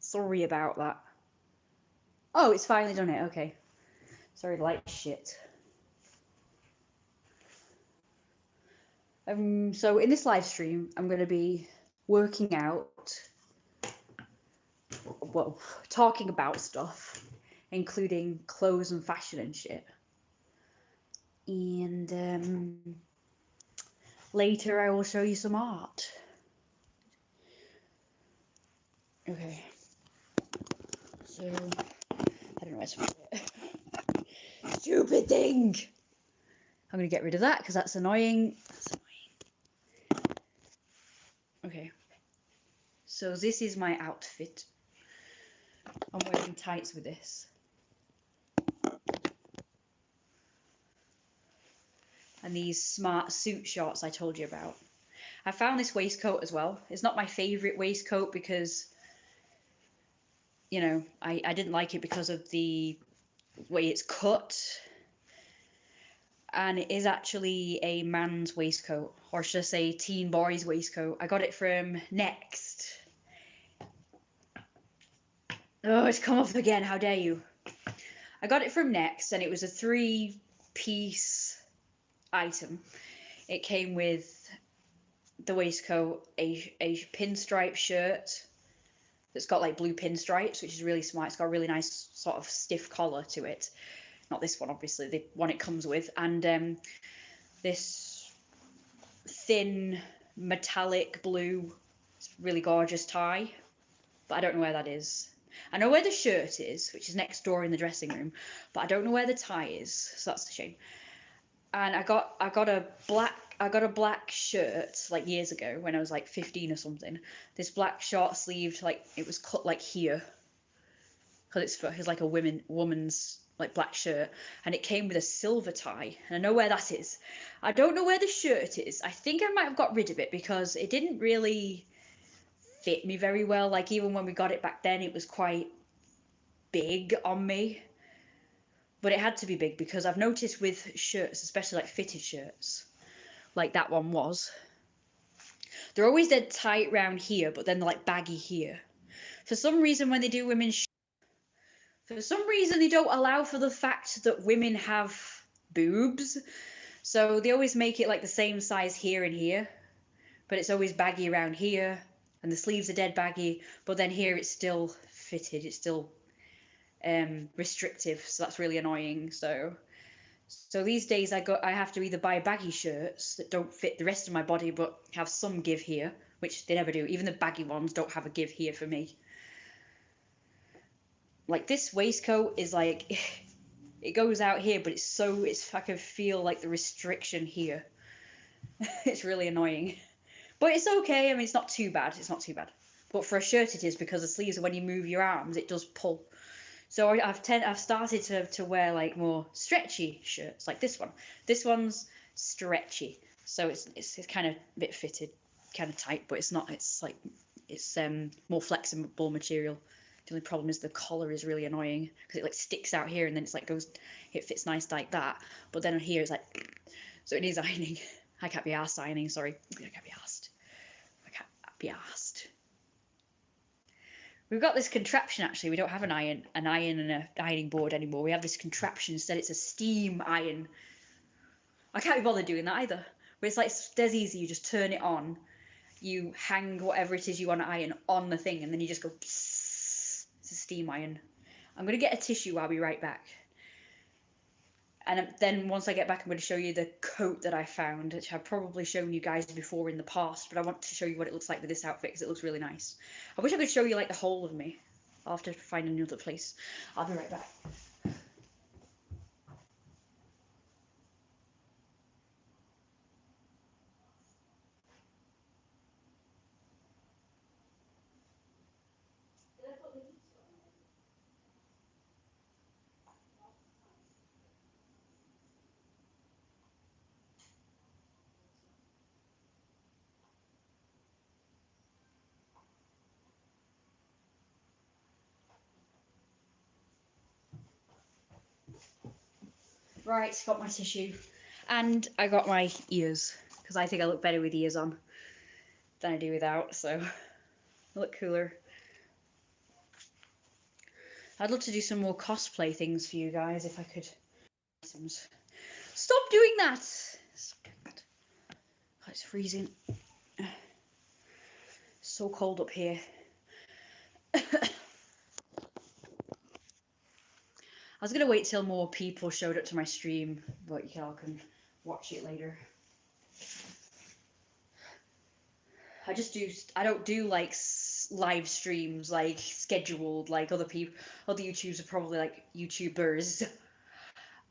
Sorry about that. Oh, it's finally done it. Okay. Sorry, light shit. So in this live stream, I'm going to be working out, well, talking about stuff, including clothes and fashion and shit. And later I will show you some art. Okay. So, I don't know where to put it. Stupid thing! I'm going to get rid of that because that's annoying. Okay. So this is my outfit. I'm wearing tights with this. And these smart suit shorts I told you about. I found this waistcoat as well. It's not my favourite waistcoat because, you know, I didn't like it because of the way it's cut. And it is actually a man's waistcoat, or should I say teen boy's waistcoat. I got it from Next. Oh, it's come off again, how dare you. I got it from Next and it was a 3-piece item. It came with the waistcoat, a pinstripe shirt that's got like blue pinstripes, which is really smart. It's got a really nice sort of stiff collar to it. Not this one, obviously, the one it comes with. And this thin metallic blue, really gorgeous tie, but I don't know where that is. I know where the shirt is, which is next door in the dressing room, but I don't know where the tie is, so that's a shame. And I got a black shirt like years ago when I was like 15 or something. This black short sleeved, like it was cut like here, because it's like a woman's like black shirt, and it came with a silver tie, and I know where that is. I don't know where the shirt is. I think I might have got rid of it because it didn't really fit me very well. Like even when we got it back then, it was quite big on me. But it had to be big because I've noticed with shirts, especially like fitted shirts, like that one was, they're always dead tight round here, but then they're like baggy here. For some reason, when they do women's for some reason, they don't allow for the fact that women have boobs. So they always make it like the same size here and here, but it's always baggy around here, and the sleeves are dead baggy, but then here it's still fitted, it's still restrictive, so that's really annoying. So these days I have to either buy baggy shirts that don't fit the rest of my body but have some give here, which they never do. Even the baggy ones don't have a give here for me. Like this waistcoat is like it goes out here, but I can feel like the restriction here. It's really annoying, but it's okay. I mean, it's not too bad. It's not too bad. But for a shirt, it is, because the sleeves, when you move your arms, it does pull. So I've started to wear like more stretchy shirts, like this one. This one's stretchy, so it's kind of a bit fitted, kind of tight, but it's not. It's like it's more flexible material. The only problem is the collar is really annoying because it like sticks out here and then it's like it fits nice like that. But then on here it's like, so it needs ironing. I can't be arsed ironing. Sorry, I can't be arsed. I can't be arsed. We've got this contraption actually. We don't have an iron and an ironing board anymore. We have this contraption instead. It's a steam iron. I can't be bothered doing that either. But it's like dead easy. You just turn it on. You hang whatever it is you want to iron on the thing, and then you just go. Psss. It's a steam iron. I'm gonna get a tissue. I'll be right back. And then once I get back, I'm going to show you the coat that I found, which I've probably shown you guys before in the past, but I want to show you what it looks like with this outfit because it looks really nice. I wish I could show you like the whole of me. I'll have to find another place. I'll be right back. Right, got my tissue. And I got my ears, because I think I look better with ears on than I do without, so I look cooler. I'd love to do some more cosplay things for you guys if I could. Stop doing that! Oh, it's freezing. So cold up here. I was gonna wait till more people showed up to my stream, but y'all can watch it later. I don't do like live streams like scheduled like other people. Other YouTubers are probably like YouTubers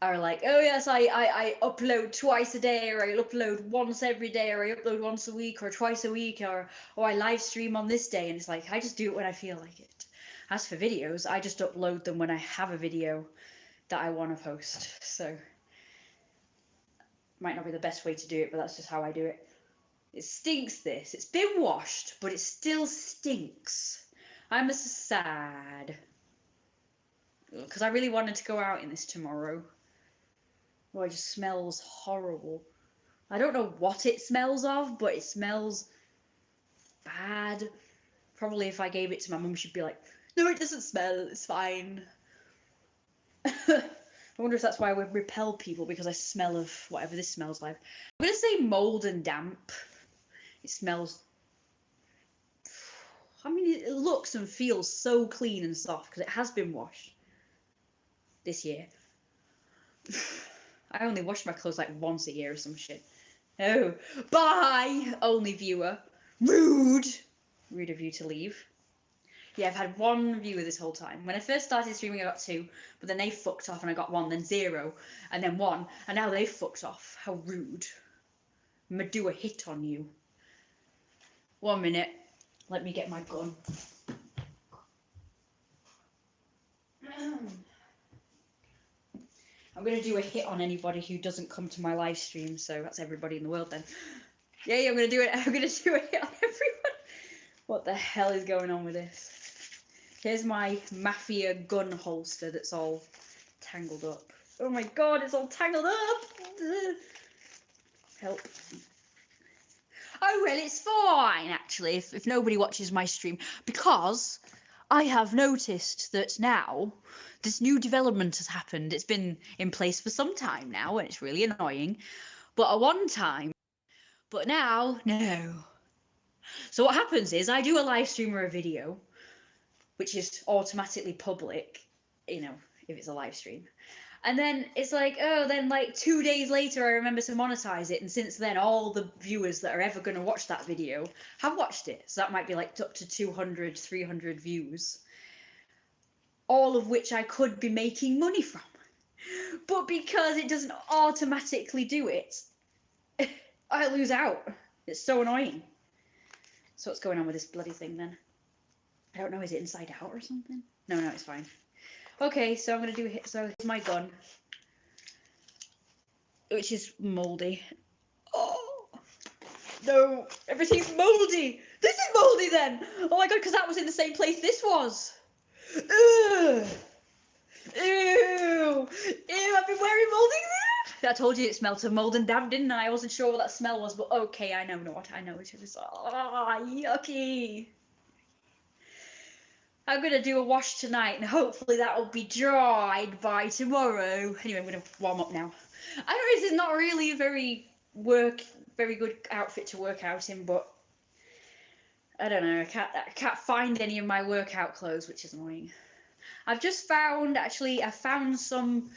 are like, oh yes, I upload twice a day, or I upload once every day, or I upload once a week, or twice a week, or I live stream on this day. And it's like, I just do it when I feel like it. As for videos, I just upload them when I have a video that I want to post. So might not be the best way to do it, but that's just how I do it. It stinks, this. It's been washed, but it still stinks. I'm so sad. Because I really wanted to go out in this tomorrow. Oh, it just smells horrible. I don't know what it smells of, but it smells bad. Probably if I gave it to my mum, she'd be like, no, it doesn't smell, it's fine. I wonder if that's why I would repel people, because I smell of whatever this smells like. I'm going to say mold and damp. It smells... I mean, it looks and feels so clean and soft because it has been washed this year. I only wash my clothes like once a year or some shit. Oh, bye, only viewer. Rude. Rude of you to leave. Yeah, I've had one viewer this whole time. When I first started streaming, I got 2, but then they fucked off and I got 1, then 0, and then 1, and now they fucked off. How rude. I'm gonna do a hit on you. 1 minute. Let me get my gun. I'm going to do a hit on anybody who doesn't come to my live stream, so that's everybody in the world then. Yeah, I'm going to do it. I'm going to do a hit on everyone. What the hell is going on with this? Here's my Mafia gun holster that's all tangled up. Oh my god, it's all tangled up! Help. Oh, well, it's fine, actually, if nobody watches my stream, because I have noticed that now this new development has happened. It's been in place for some time now, and it's really annoying. But at one time, but now, no. So what happens is I do a live stream or a video, which is automatically public, you know, if it's a live stream. And then it's like, oh, then like 2 days later, I remember to monetize it. And since then, all the viewers that are ever going to watch that video have watched it. So that might be like up to 200, 300 views. All of which I could be making money from. But because it doesn't automatically do it, I lose out. It's so annoying. So what's going on with this bloody thing then? I don't know, is it inside out or something? No, it's fine. Okay, so I'm going to do a hit. So here's my gun. Which is mouldy. Oh! No! Everything's mouldy! This is mouldy then! Oh my god, because that was in the same place this was! Ugh! Ew! Ew, I've been wearing mouldy there! I told you it smelled of mould and damp, didn't I? I wasn't sure what that smell was, but okay, I know what I know. It is. Ah, yucky! I'm going to do a wash tonight, and hopefully that will be dried by tomorrow. Anyway, I'm going to warm up now. I know this is not really a very good outfit to work out in, but I don't know. I can't find any of my workout clothes, which is annoying. I've just found, actually, I found some,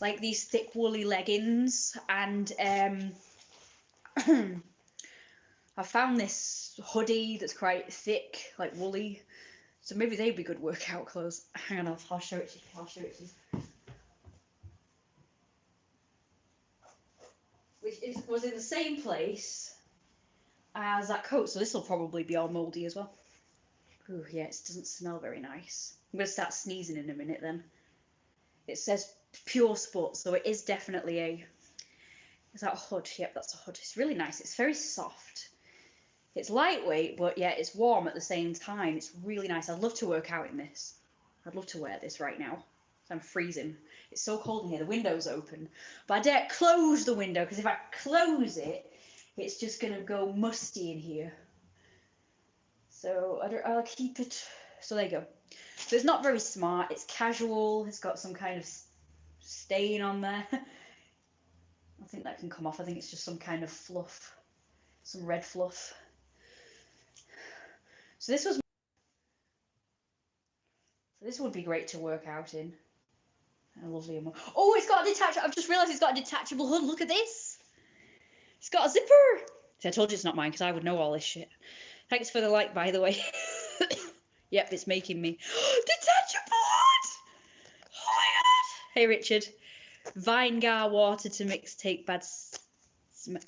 like, these thick woolly leggings, and I found this hoodie that's quite thick, like woolly. So maybe they'd be good workout clothes. Hang on, I'll show it to you. Which was in the same place as that coat, so this will probably be all mouldy as well. Ooh, yeah, it doesn't smell very nice. I'm going to start sneezing in a minute then. It says Pure Sport, so it is definitely a... Is that a hood? Yep, that's a hood. It's really nice. It's very soft. It's lightweight, but yeah, it's warm at the same time. It's really nice. I'd love to work out in this. I'd love to wear this right now. I'm freezing. It's so cold in here. The window's open. But I dare close the window, because if I close it, it's just going to go musty in here. So I'll keep it. So there you go. So it's not very smart. It's casual. It's got some kind of stain on there. I think that can come off. I think it's just some kind of fluff, some red fluff. So this would be great to work out in. A lovely one. Oh, it's got a detachable. I've just realised it's got a detachable hood. Look at this. It's got a zipper. See, I told you it's not mine because I would know all this shit. Thanks for the like, by the way. Yep, it's making me. Detachable hood! Oh my god! Hey, Richard. Vinegar water to mix take bad spell.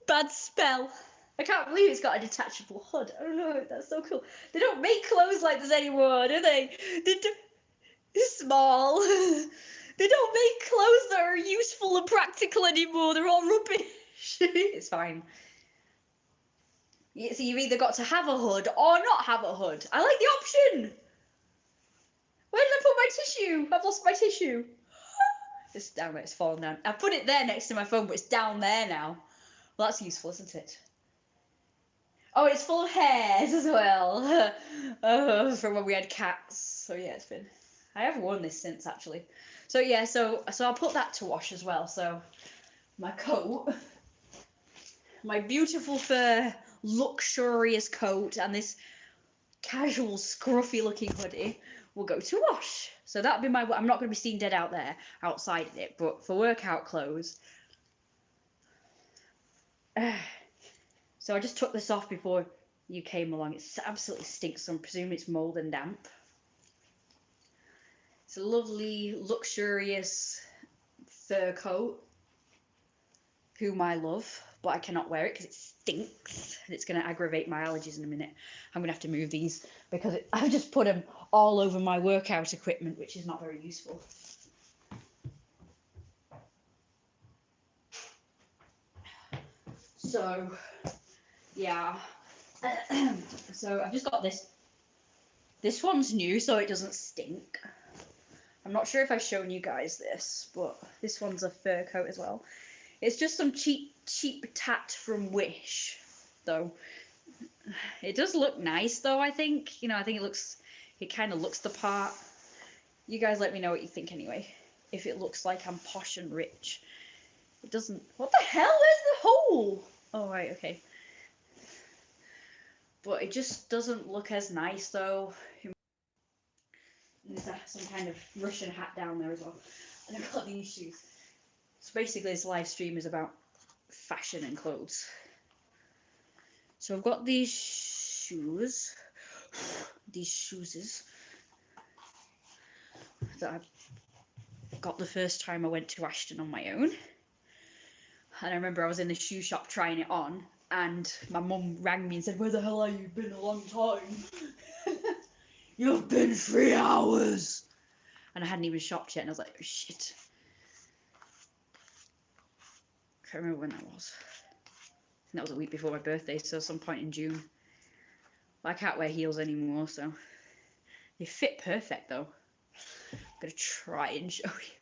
Bad spell. I can't believe it's got a detachable hood. Oh no, that's so cool. They don't make clothes like this anymore, do they? It's small. They don't make clothes that are useful and practical anymore. They're all rubbish. It's fine. So you've either got to have a hood or not have a hood. I like the option. Where did I put my tissue? I've lost my tissue. It's down there. It's fallen down. I put it there next to my phone, but it's down there now. Well, that's useful, isn't it? Oh, it's full of hairs as well. Oh, from when we had cats. So yeah, it's been. I haven't worn this since actually. So yeah, so I'll put that to wash as well. So my coat, my beautiful fur, luxurious coat, and this casual, scruffy looking hoodie will go to wash. So that'll be my. I'm not going to be seen dead out there outside in it, but for workout clothes. So I just took this off before you came along. It absolutely stinks, so I'm presuming it's mold and damp. It's a lovely, luxurious fur coat, whom I love, but I cannot wear it because it stinks and it's going to aggravate my allergies in a minute. I'm going to have to move these because I've just put them all over my workout equipment, which is not very useful. So, yeah. So I've just got this. This one's new, so it doesn't stink. I'm not sure if I've shown you guys this, but this one's a fur coat as well. It's just some cheap tat from Wish, though. It does look nice, though, I think. You know, I think it kind of looks the part. You guys let me know what you think anyway. If it looks like I'm posh and rich. It doesn't. What the hell? Where's the hole? Oh, right, okay. But it just doesn't look as nice, though. There's some kind of Russian hat down there as well. And I've got these shoes. So basically this live stream is about fashion and clothes. So I've got these shoes that I got the first time I went to Ashton on my own. And I remember I was in the shoe shop trying it on, and my mum rang me and said, "Where the hell are you? Been a long time." "You've been 3 hours." And I hadn't even shopped yet, and I was like, "Oh shit." I can't remember when that was. And that was a week before my birthday, so some point in June. But I can't wear heels anymore, so they fit perfect though. I'm gonna try and show you.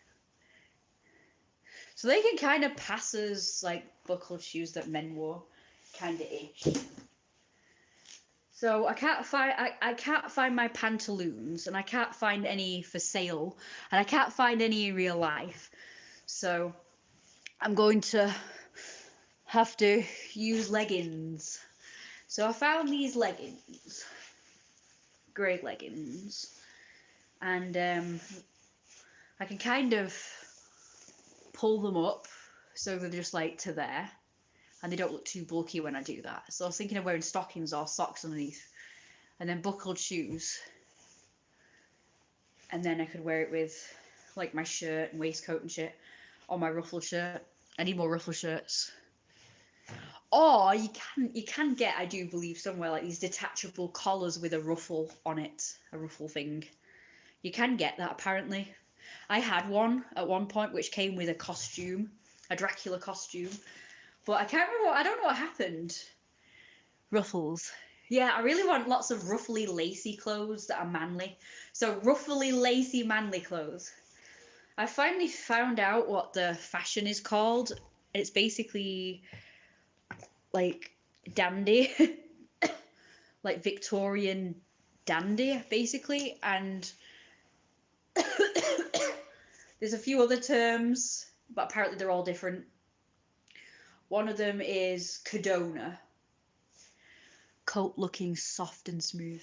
So they can kind of pass as like buckled shoes that men wore, kind of ish. So I can't find my pantaloons, and I can't find any for sale, and I can't find any in real life. So I'm going to have to use leggings. So I found these leggings, grey leggings, and I can kind of pull them up so they're just like to there, and they don't look too bulky when I do that. So I was thinking of wearing stockings or socks underneath, and then buckled shoes, and then I could wear it with like my shirt and waistcoat and shit, or my ruffled shirt. I need more ruffled shirts. Or you can get, I do believe, somewhere like these detachable collars with a ruffle on it, a ruffle thing. You can get that apparently. I had one at one point which came with a costume, a Dracula costume, but I can't remember. I don't know what happened. Ruffles. Yeah, I really want lots of ruffly, lacy clothes that are manly. So ruffly, lacy, manly clothes. I finally found out what the fashion is called. It's basically like dandy. like Victorian dandy, basically, and there's a few other terms, but apparently they're all different. One of them is Cadona. Coat looking soft and smooth.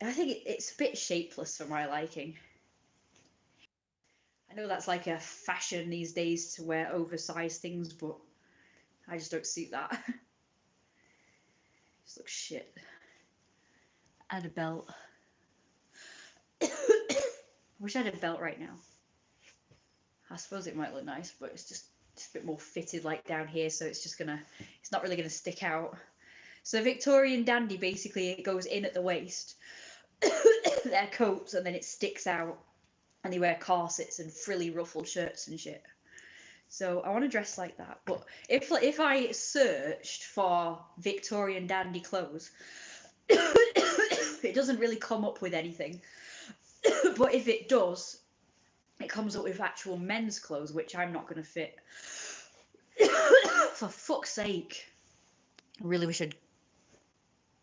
I think it's a bit shapeless for my liking. I know that's like a fashion these days to wear oversized things, but I just don't suit that. Just looks shit. Add a belt. I wish I had a belt right now. I suppose it might look nice, but it's just a bit more fitted like down here, so it's not really gonna stick out. So Victorian dandy, basically it goes in at the waist, their coats, and then it sticks out, and they wear corsets and frilly ruffled shirts and shit. So I want to dress like that, but if I searched for Victorian dandy clothes, it doesn't really come up with anything. But if it does, it comes up with actual men's clothes, which I'm not going to fit. For fuck's sake. I really wish I'm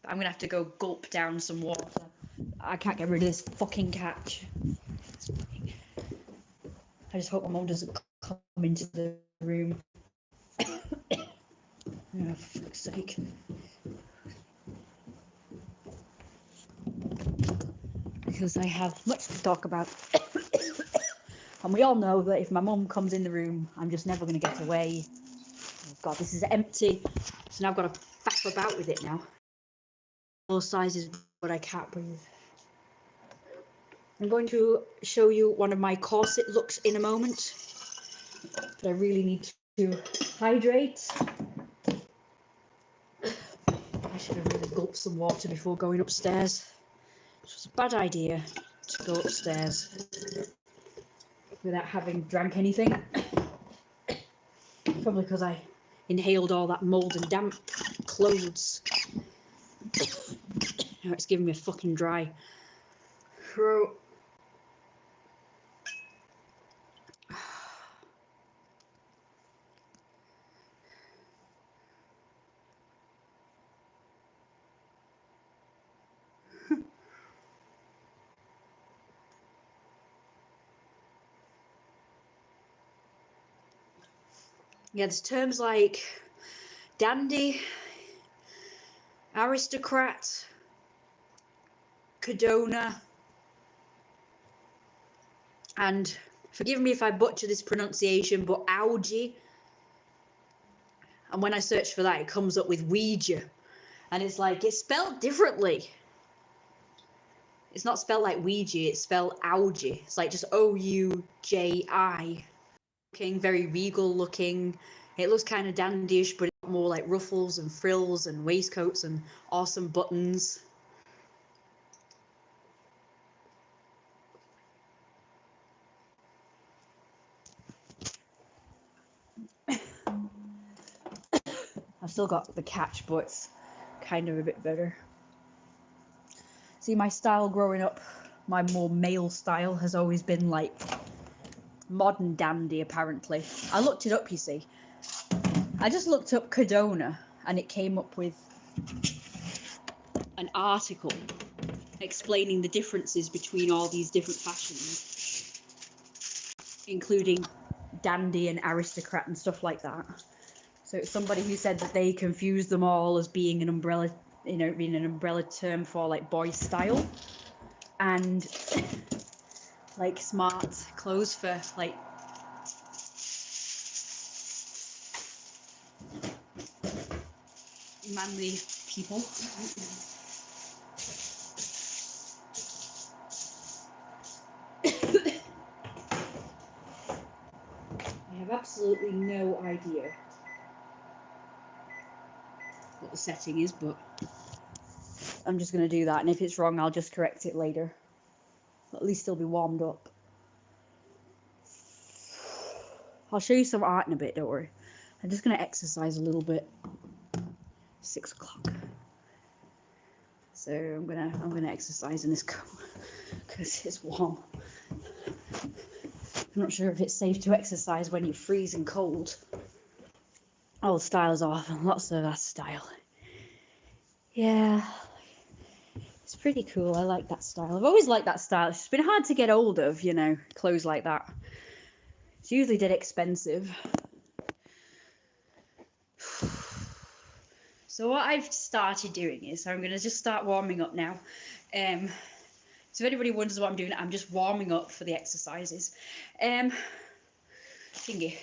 going to have to go gulp down some water. I can't get rid of this fucking catch. I just hope my mum doesn't come into the room. Oh, for fuck's sake. Because I have much to talk about. And we all know that if my mum comes in the room, I'm just never going to get away. Oh God, this is empty. So now I've got to faff about with it now. All sizes, but I can't breathe. I'm going to show you one of my corset looks in a moment. But I really need to hydrate. I should have really gulped some water before going upstairs. It was a bad idea to go upstairs without having drank anything. Probably because I inhaled all that mold and damp clothes. Now it's giving me a fucking dry throat. Yeah, there's terms like dandy, aristocrat, Cadona, and forgive me if I butcher this pronunciation, but Augie. And when I search for that, it comes up with Ouija. And it's like, it's spelled differently. It's not spelled like Ouija, it's spelled Augie. It's like just O-U-J-I. Looking, very regal looking. It looks kind of dandyish, but it's more like ruffles and frills and waistcoats and awesome buttons. I've still got the catch, but it's kind of a bit better. See, my style growing up, my more male style, has always been like modern dandy, apparently. I looked it up, you see. I just looked up Cadona, and it came up with an article explaining the differences between all these different fashions, including dandy and aristocrat and stuff like that. So it's somebody who said that they confused them all as being an umbrella, being an umbrella term for like boy style, and like smart clothes for like manly people. I have absolutely no idea what the setting is, but I'm just going to do that, and if it's wrong I'll just correct it later. At least it'll be warmed up. I'll show you some art in a bit, don't worry. I'm just going to exercise a little bit. 6 o'clock. So I'm gonna exercise in this coat because it's warm. I'm not sure if it's safe to exercise when you're freezing cold. All the styles off, and lots of that style. Yeah, it's pretty cool. I like that style. I've always liked that style. It's been hard to get hold of, you know, clothes like that. It's usually dead expensive. So what I've started doing is, I'm going to just start warming up now. So if anybody wonders what I'm doing, I'm just warming up for the exercises. Thingy.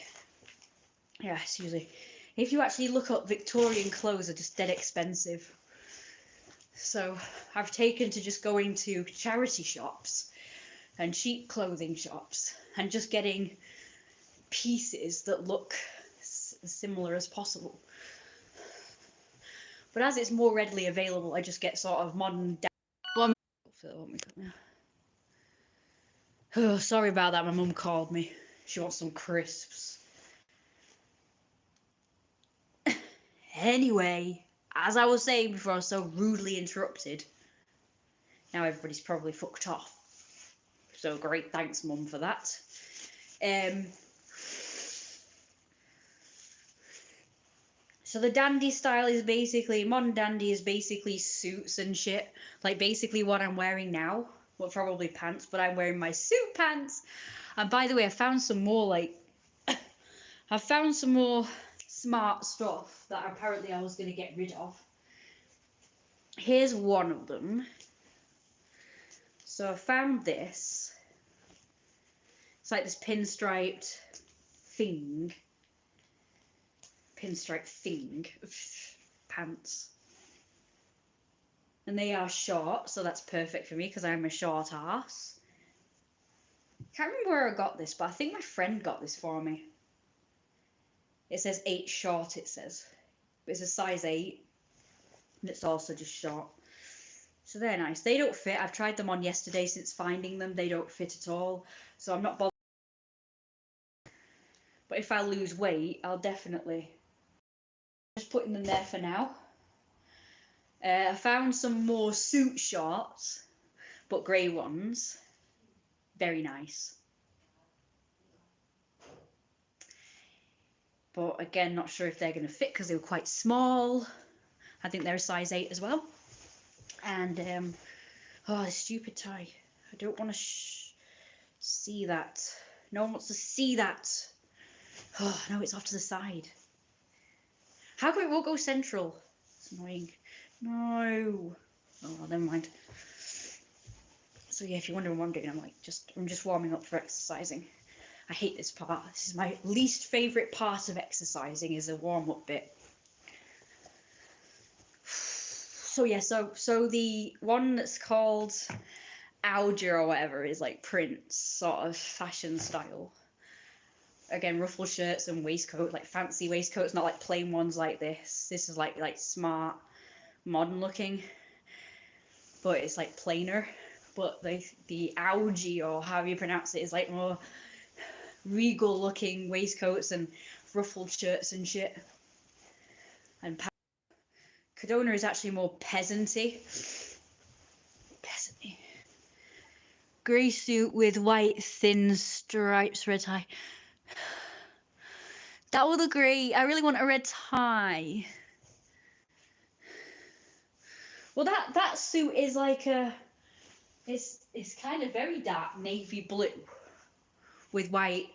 Yeah, it's usually, if you actually look up, Victorian clothes are just dead expensive. So I've taken to just going to charity shops and cheap clothing shops and just getting pieces that look as similar as possible. But as it's more readily available, I just get sort of modern. Oh, sorry about that. My mum called me. She wants some crisps. Anyway, as I was saying before, I was so rudely interrupted. Now everybody's probably fucked off. So great, thanks, Mum, for that. So the dandy style is basically, modern dandy is basically suits and shit. Like basically what I'm wearing now. Well, probably pants, but I'm wearing my suit pants. And by the way, I found some more I found some more smart stuff that apparently I was going to get rid of. Here's one of them. So I found this. It's like this pinstriped thing. Pants. And they are short, so that's perfect for me because I'm a short ass. Can't remember where I got this, but I think my friend got this for me. It says 8 short, it says. But it's a size 8. And it's also just short. So they're nice. They don't fit. I've tried them on yesterday since finding them. They don't fit at all. So I'm not bothered. But if I lose weight, I'll definitely. Just putting them there for now. I found some more suit shorts, but grey ones. Very nice. But again, not sure if they're going to fit because they were quite small. I think they're a size 8 as well. And, oh, the stupid tie. I don't want to see that. No one wants to see that. Oh, no, it's off to the side. How come it won't go central? It's annoying. No. Oh, never mind. So yeah, if you're wondering what I'm doing, I'm just warming up for exercising. I hate this part. This is my least favourite part of exercising, is the warm-up bit. So yeah, so the one that's called Auger or whatever is like Prince sort of fashion style. Again, ruffle shirts and waistcoat, like fancy waistcoats, not like plain ones like this. This is like smart, modern looking, but it's like plainer. But the Augie, or however you pronounce it, is like more regal looking waistcoats and ruffled shirts and shit. And Cadona is actually more peasanty. Peasanty. Grey suit with white thin stripes, red tie. That would look great. I really want a red tie. Well, that suit is like it's kind of very dark navy blue with white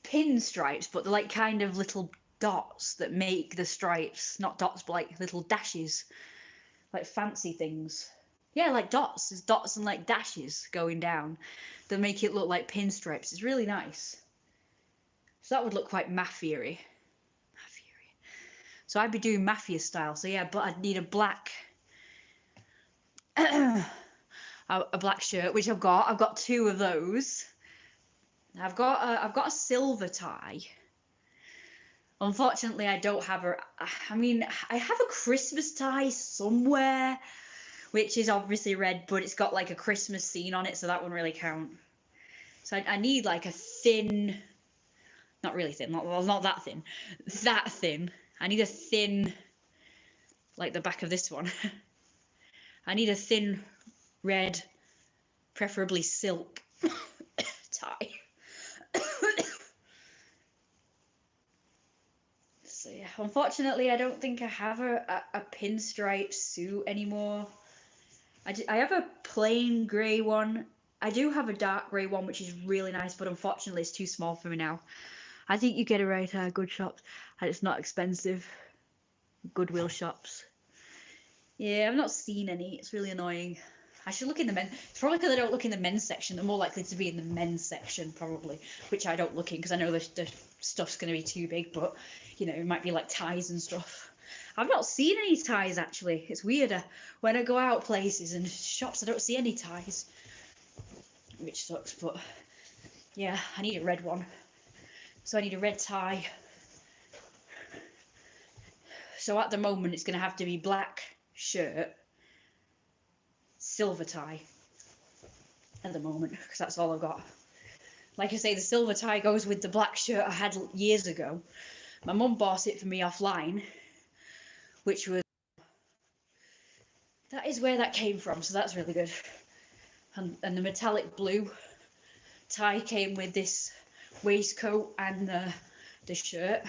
pinstripes, but they're like kind of little dots that make the stripes, not dots, but like little dashes, like fancy things. Yeah, like dots. There's dots and like dashes going down that make it look like pinstripes. It's really nice. So that would look quite mafia-y. So I'd be doing mafia style. So yeah, but I'd need a black a black shirt, which I've got. I've got 2 of those. I've got a silver tie. Unfortunately, I don't have a. I mean, I have a Christmas tie somewhere, which is obviously red, but it's got like a Christmas scene on it, so that wouldn't really count. So I need like a thin, not really thin, not that thin, that thin. I need a thin, like the back of this one. I need a thin red, preferably silk tie. So yeah, unfortunately, I don't think I have a pinstripe suit anymore. I have a plain grey one. I do have a dark grey one, which is really nice, but unfortunately, it's too small for me now. I think you get it right at good shops, and it's not expensive. Goodwill shops. Yeah, I've not seen any. It's really annoying. I should look in the men. It's probably because I don't look in the men's section. They're more likely to be in the men's section, probably, which I don't look in because I know the stuff's going to be too big. But you know, it might be like ties and stuff. I've not seen any ties actually. It's weirder when I go out places and shops. I don't see any ties, which sucks. But yeah, I need a red one. So I need a red tie. So at the moment, it's going to have to be black shirt, silver tie at the moment, because that's all I've got. Like I say, the silver tie goes with the black shirt I had years ago. My mum bought it for me offline, which was... That is where that came from, so that's really good. And the metallic blue tie came with this waistcoat and the shirt.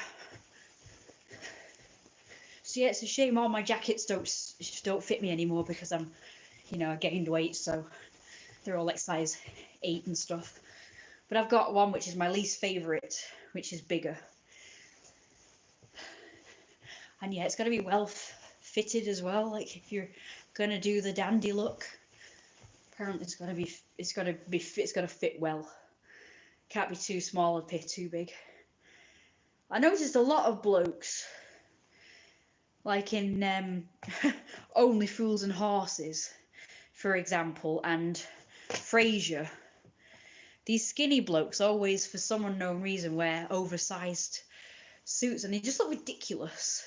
So yeah, it's a shame all my jackets don't fit me anymore because I'm, you know, I gained weight, so they're all like size 8 and stuff. But I've got one which is my least favourite, which is bigger. And yeah, it's got to be well fitted as well. Like if you're gonna do the dandy look, apparently it's got to fit well. Can't be too small or too big. I noticed a lot of blokes, like in Only Fools and Horses, for example, and Frasier. These skinny blokes always, for some unknown reason, wear oversized suits, and they just look ridiculous.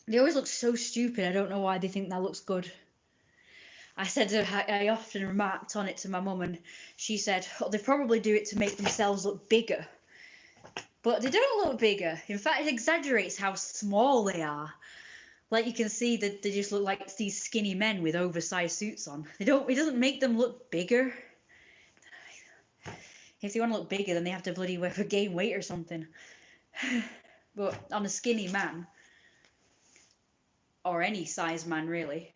They always look so stupid. I don't know why they think that looks good. I often remarked on it to my mum, and she said, oh, they probably do it to make themselves look bigger. But they don't look bigger. In fact, it exaggerates how small they are. Like you can see that they just look like these skinny men with oversized suits on. It doesn't make them look bigger. If they want to look bigger, then they have to bloody gain weight or something. But on a skinny man, or any size man really,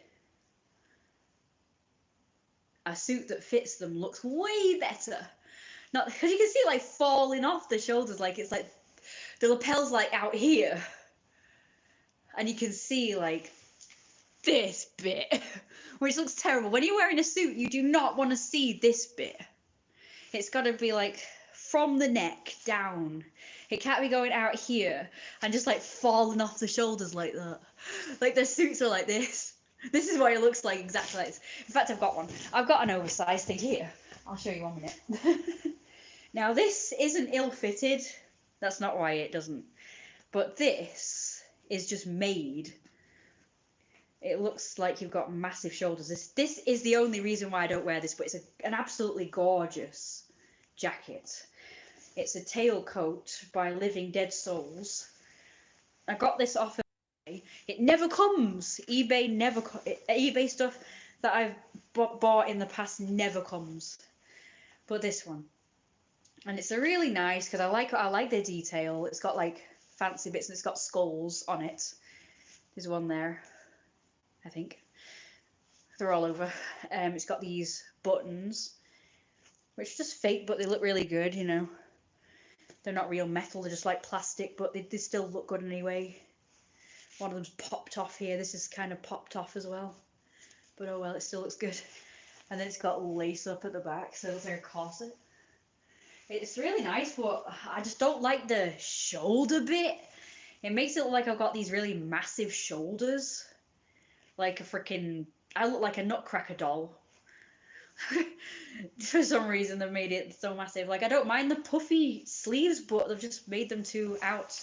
a suit that fits them looks way better. Not because you can see it like falling off the shoulders, like it's like the lapel's like out here, and you can see like this bit, which looks terrible. When you're wearing a suit, you do not want to see this bit. It's got to be like from the neck down. It can't be going out here and just like falling off the shoulders like that. Like the suits are like this. This is what it looks like, exactly like this. In fact, I've got one. I've got an oversized thing here. I'll show you 1 minute. Now this isn't ill-fitted. That's not why it doesn't. But this is just made. It looks like you've got massive shoulders. This is the only reason why I don't wear this, but it's an absolutely gorgeous jacket. It's a tailcoat by Living Dead Souls. I got this off of eBay. It never comes. eBay stuff that I've bought in the past never comes. But this one. And it's a really nice, because I like the detail. It's got like fancy bits and it's got skulls on it. There's one there, I think. They're all over. It's got these buttons, which are just fake, but they look really good, you know. They're not real metal, they're just like plastic, but they still look good anyway. One of them's popped off here. This is kind of popped off as well. But oh well, it still looks good. And then it's got lace up at the back, so it's like a corset. It's really nice, but I just don't like the shoulder bit. It makes it look like I've got these really massive shoulders. Like a freaking... I look like a nutcracker doll. For some reason they've made it so massive. Like, I don't mind the puffy sleeves, but they've just made them too out.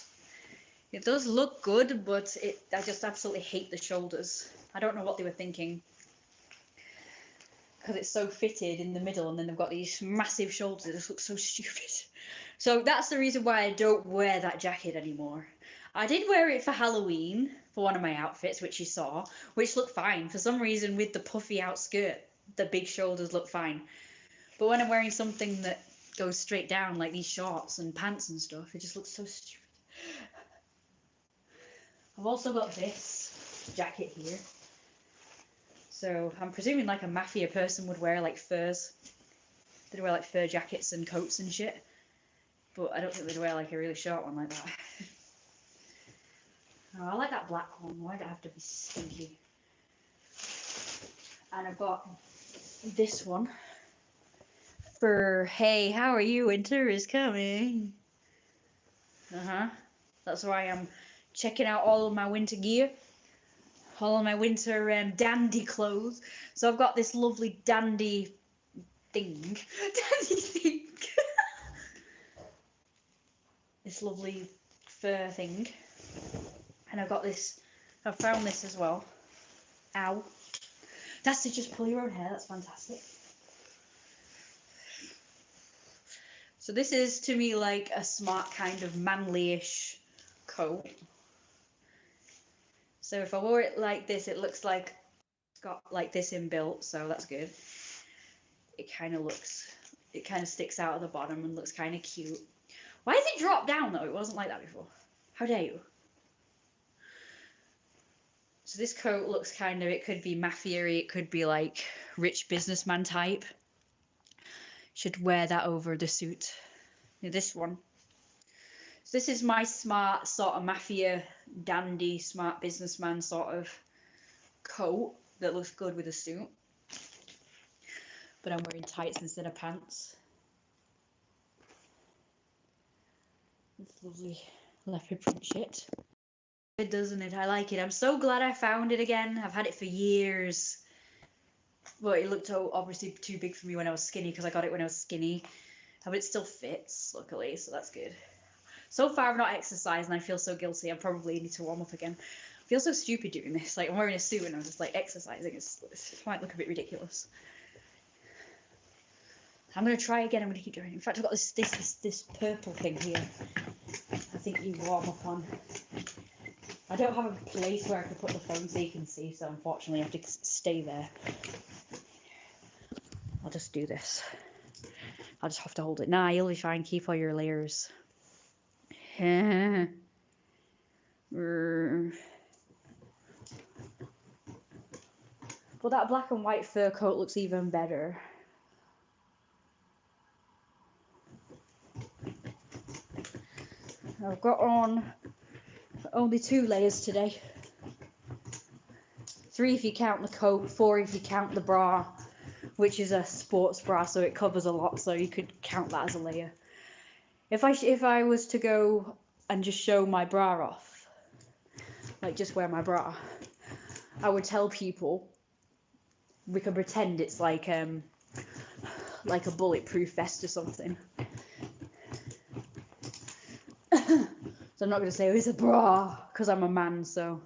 It does look good, but I just absolutely hate the shoulders. I don't know what they were thinking. Because it's so fitted in the middle, and then they've got these massive shoulders. It just looks so stupid. So that's the reason why I don't wear that jacket anymore. I did wear it for Halloween for one of my outfits, which you saw, which looked fine. For some reason, with the puffy out skirt, the big shoulders look fine. But when I'm wearing something that goes straight down like these shorts and pants and stuff. It just looks so stupid. I've also got this jacket here. So I'm presuming like a mafia person would wear like furs. They'd wear like fur jackets and coats and shit. But I don't think they'd wear like a really short one like that. Oh, I like that black one. Why do I have to be stinky? And I've got this one for, hey, how are you? Winter is coming. That's why I'm checking out all of my winter gear. All of my winter dandy clothes. So I've got this lovely dandy thing. Dandy thing. This lovely fur thing. And I've got this, I've found this as well. Ow. That's to just pull your own hair, that's fantastic. So this is to me like a smart kind of manly-ish coat. So if I wore it like this, it looks like it's got like this inbuilt, so that's good. It kind of sticks out at the bottom and looks kind of cute. Why has it dropped down though? It wasn't like that before. How dare you? So this coat looks kind of, it could be mafia-y, it could be like rich businessman type. Should wear that over the suit. This one. So this is my smart sort of mafia, dandy, smart businessman sort of coat that looks good with a suit. But I'm wearing tights instead of pants. This lovely leopard print shit. It doesn't it? I like it. I'm so glad I found it again. I've had it for years. But it looked obviously too big for me when I was skinny because I got it when I was skinny. But it still fits, luckily, so that's good. So far I've not exercised and I feel so guilty. I probably need to warm up again. I feel so stupid doing this. Like I'm wearing a suit and I'm just like exercising. It might look a bit ridiculous. I'm gonna try again. I'm gonna keep doing it. In fact, I've got this purple thing here. I think you warm up on. I don't have a place where I can put the phone so you can see, so unfortunately I have to stay there. I'll just do this. I'll just have to hold it. Nah, you'll be fine. Keep all your layers. But that black and white fur coat looks even better. I've got on only 2 layers today. 3 if you count the coat, 4 if you count the bra, which is a sports bra, so it covers a lot, so you could count that as a layer. If I was to go and just show my bra off, like just wear my bra, I would tell people we can pretend it's like a bulletproof vest or something. So I'm not going to say, oh, it's a bra, because I'm a man, so.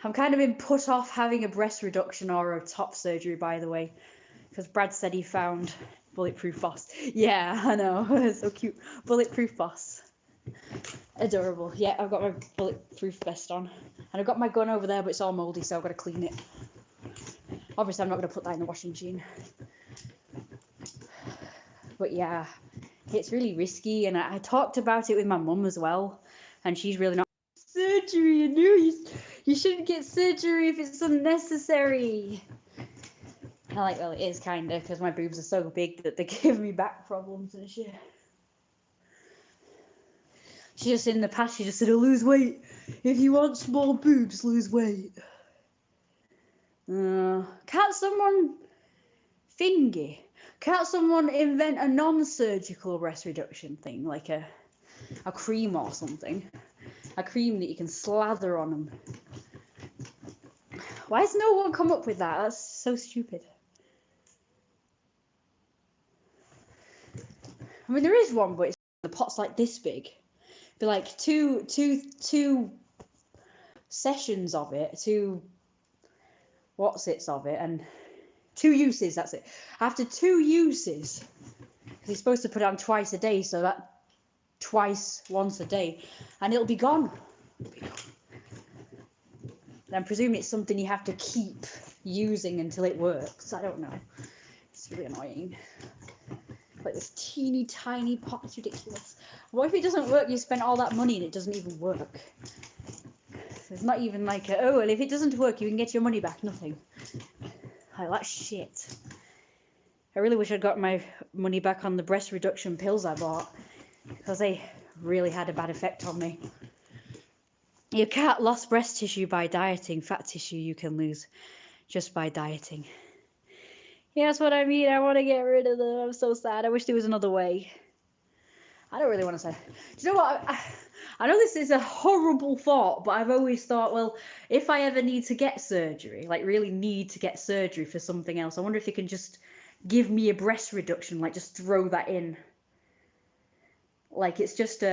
I'm kind of been put off having a breast reduction or a top surgery, by the way, because Brad said he found bulletproof boss. Yeah, I know, it's so cute. Bulletproof boss. Adorable. Yeah, I've got my bulletproof vest on. And I've got my gun over there, but it's all mouldy, so I've got to clean it. Obviously, I'm not going to put that in the washing machine. But yeah, it's really risky, and I talked about it with my mum as well, and she's really not. Surgery, I knew you shouldn't get surgery if it's unnecessary. I'm like, well, it is kind of, because my boobs are so big that they give me back problems and shit. She just, in the past, she just said, oh, lose weight. If you want small boobs, lose weight. Can't someone invent a non-surgical breast reduction thing, like a cream or something? A cream that you can slather on them. Why has no one come up with that? That's so stupid. I mean, there is one, but the pot's like this big. Be like two sessions of it, of it, and 2 uses. That's it. After 2 uses, because you're supposed to put it on twice a day, so that once a day, and it'll be gone. I'm presuming it's something you have to keep using until it works. I don't know. It's really annoying. Like this teeny tiny pot. It's ridiculous. What if it doesn't work? You spent all that money and it doesn't even work. It's not even like, oh, well, if it doesn't work, you can get your money back. Nothing. Like, that's shit. I really wish I'd got my money back on the breast reduction pills I bought, because they really had a bad effect on me. You can't lose breast tissue by dieting. Fat tissue you can lose just by dieting. Yeah, that's what I mean. I want to get rid of them. I'm so sad. I wish there was another way. I don't really want to say. Do you know what? I know this is a horrible thought, but I've always thought, well, if I ever need to get surgery, like really need to get surgery for something else, I wonder if they can just give me a breast reduction, like just throw that in. Like it's just,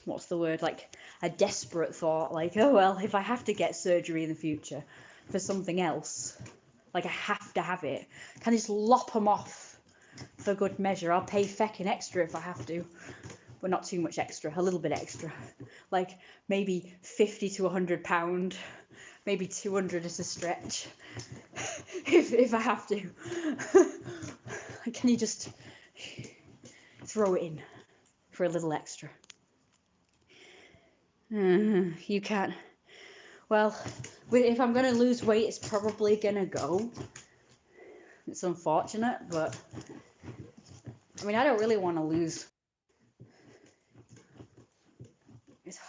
what's the word? Like a desperate thought. Like, oh, well, if I have to get surgery in the future for something else, like I have to have it, can I just lop them off? For good measure. I'll pay feckin' extra if I have to, but not too much extra, a little bit extra, like maybe 50 to 100 pound, maybe 200 is a stretch, if I have to. Can you just throw it in for a little extra? You can't. Well, if I'm gonna lose weight, it's probably gonna go. It's unfortunate, but I mean, I don't really want to lose.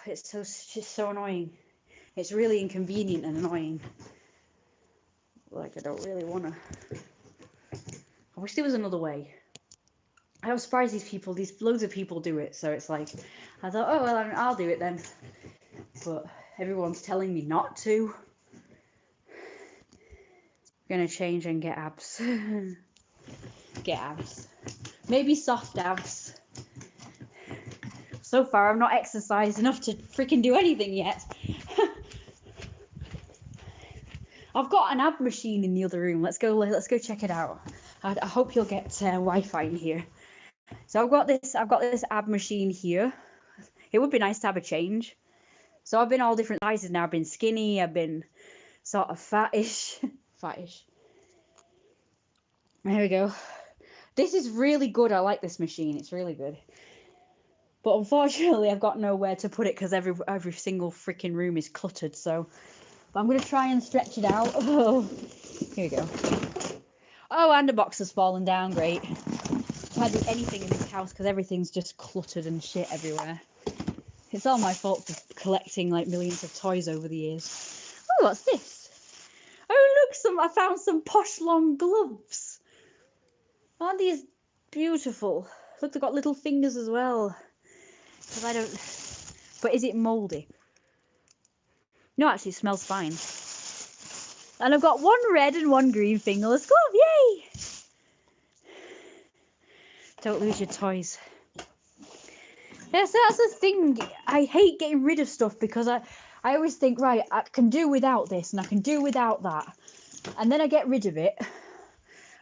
It's just so annoying. It's really inconvenient and annoying. Like, I don't really want to. I wish there was another way. I'm surprised these loads of people do it. So it's like, I thought, oh, well, I'll do it then. But everyone's telling me not to. I'm going to change and get abs. Get abs. Maybe soft abs. So far, I've not exercised enough to freaking do anything yet. I've got an ab machine in the other room. Let's go check it out. I hope you'll get Wi-Fi in here. So I've got this ab machine here. It would be nice to have a change. So I've been all different sizes now. I've been skinny. I've been sort of fattish. Fattish. There we go. This is really good. I like this machine. It's really good. But unfortunately, I've got nowhere to put it because every single freaking room is cluttered. So, but I'm going to try and stretch it out. Oh, here we go. Oh, and a box has fallen down. Great. Can't do anything in this house because everything's just cluttered and shit everywhere. It's all my fault for collecting like millions of toys over the years. Oh, what's this? Oh, look, I found some posh long gloves. Aren't these beautiful? Look, they've got little fingers as well. Because I don't... But is it mouldy? No, actually, it smells fine. And I've got one red and one green fingerless glove. Yay! Don't lose your toys. Yeah, so that's the thing. I hate getting rid of stuff because I always think, right, I can do without this and I can do without that. And then I get rid of it.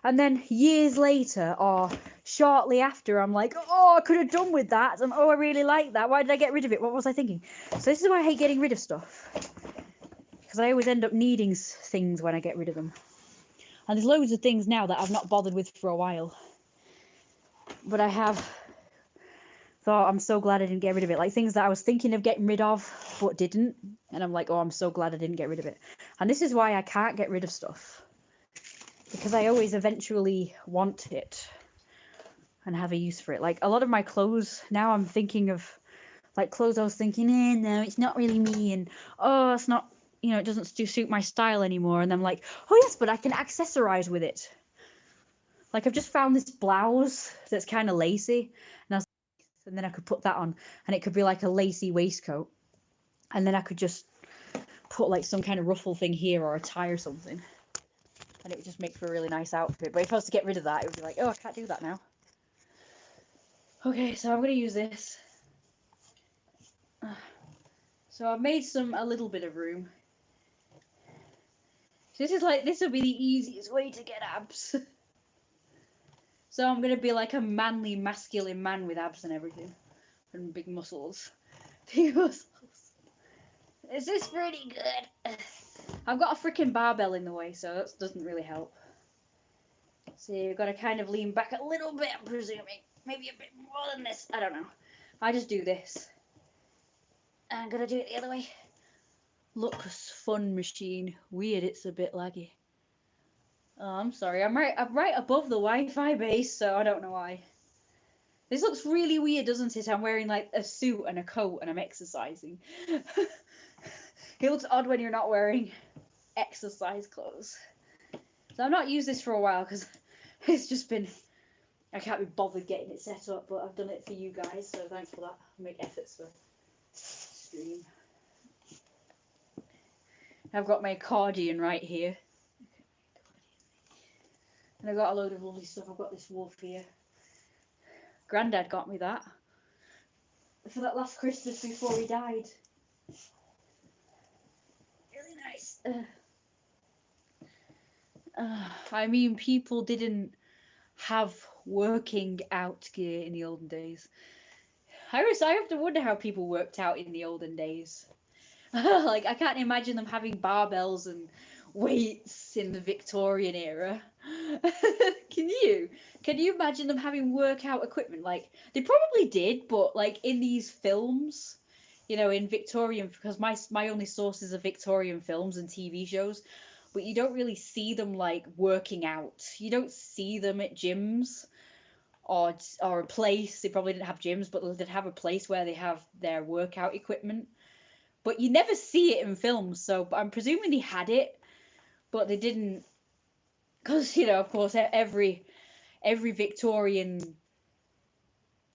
And then years later or shortly after, I'm like, oh, I could have done with that. And oh, I really like that. Why did I get rid of it? What was I thinking? So this is why I hate getting rid of stuff. Because I always end up needing things when I get rid of them. And there's loads of things now that I've not bothered with for a while. But I have thought, I'm so glad I didn't get rid of it. Like things that I was thinking of getting rid of, but didn't. And I'm like, oh, I'm so glad I didn't get rid of it. And this is why I can't get rid of stuff. Because I always eventually want it and have a use for it. Like a lot of my clothes, now I'm thinking of like clothes I was thinking, no, it's not really me. And oh, it's not, it doesn't suit my style anymore. And I'm like, oh yes, but I can accessorize with it. Like I've just found this blouse that's kind of lacy. And then I could put that on and it could be like a lacy waistcoat. And then I could just put like some kind of ruffle thing here or a tie or something. And it would just make for a really nice outfit. But if I was to get rid of that, it would be like, oh, I can't do that now. Okay, so I'm going to use this. So I've made a little bit of room. So this will be the easiest way to get abs. So I'm going to be like a manly, masculine man with abs and everything. And big muscles. Big muscles. Is this pretty good? I've got a freaking barbell in the way, so that doesn't really help. So you've got to kind of lean back a little bit, I'm presuming. Maybe a bit more than this. I don't know. I just do this. I'm going to do it the other way. Looks fun, machine. Weird, it's a bit laggy. Oh, I'm sorry. I'm right above the Wi-Fi base, so I don't know why. This looks really weird, doesn't it? I'm wearing like a suit and a coat and I'm exercising. It looks odd when you're not wearing exercise clothes. So I've not used this for a while because it's just been, I can't be bothered getting it set up, but I've done it for you guys, so thanks for that. I make efforts for stream. I've got my accordion right here. And I've got a load of lovely stuff. I've got this wolf here. Grandad got me that for that last Christmas before he died. Really nice. I mean, people didn't have working out gear in the olden days. I have to wonder how people worked out in the olden days. Like, I can't imagine them having barbells and weights in the Victorian era. Can you? Can you imagine them having workout equipment? Like, they probably did, but like in these films, you know, in Victorian, because my only sources are Victorian films and TV shows, but you don't really see them like working out. You don't see them at gyms or a place. They probably didn't have gyms, but they'd have a place where they have their workout equipment. But you never see it in films, so I'm presuming they had it, but they didn't, because you know, of course, every Victorian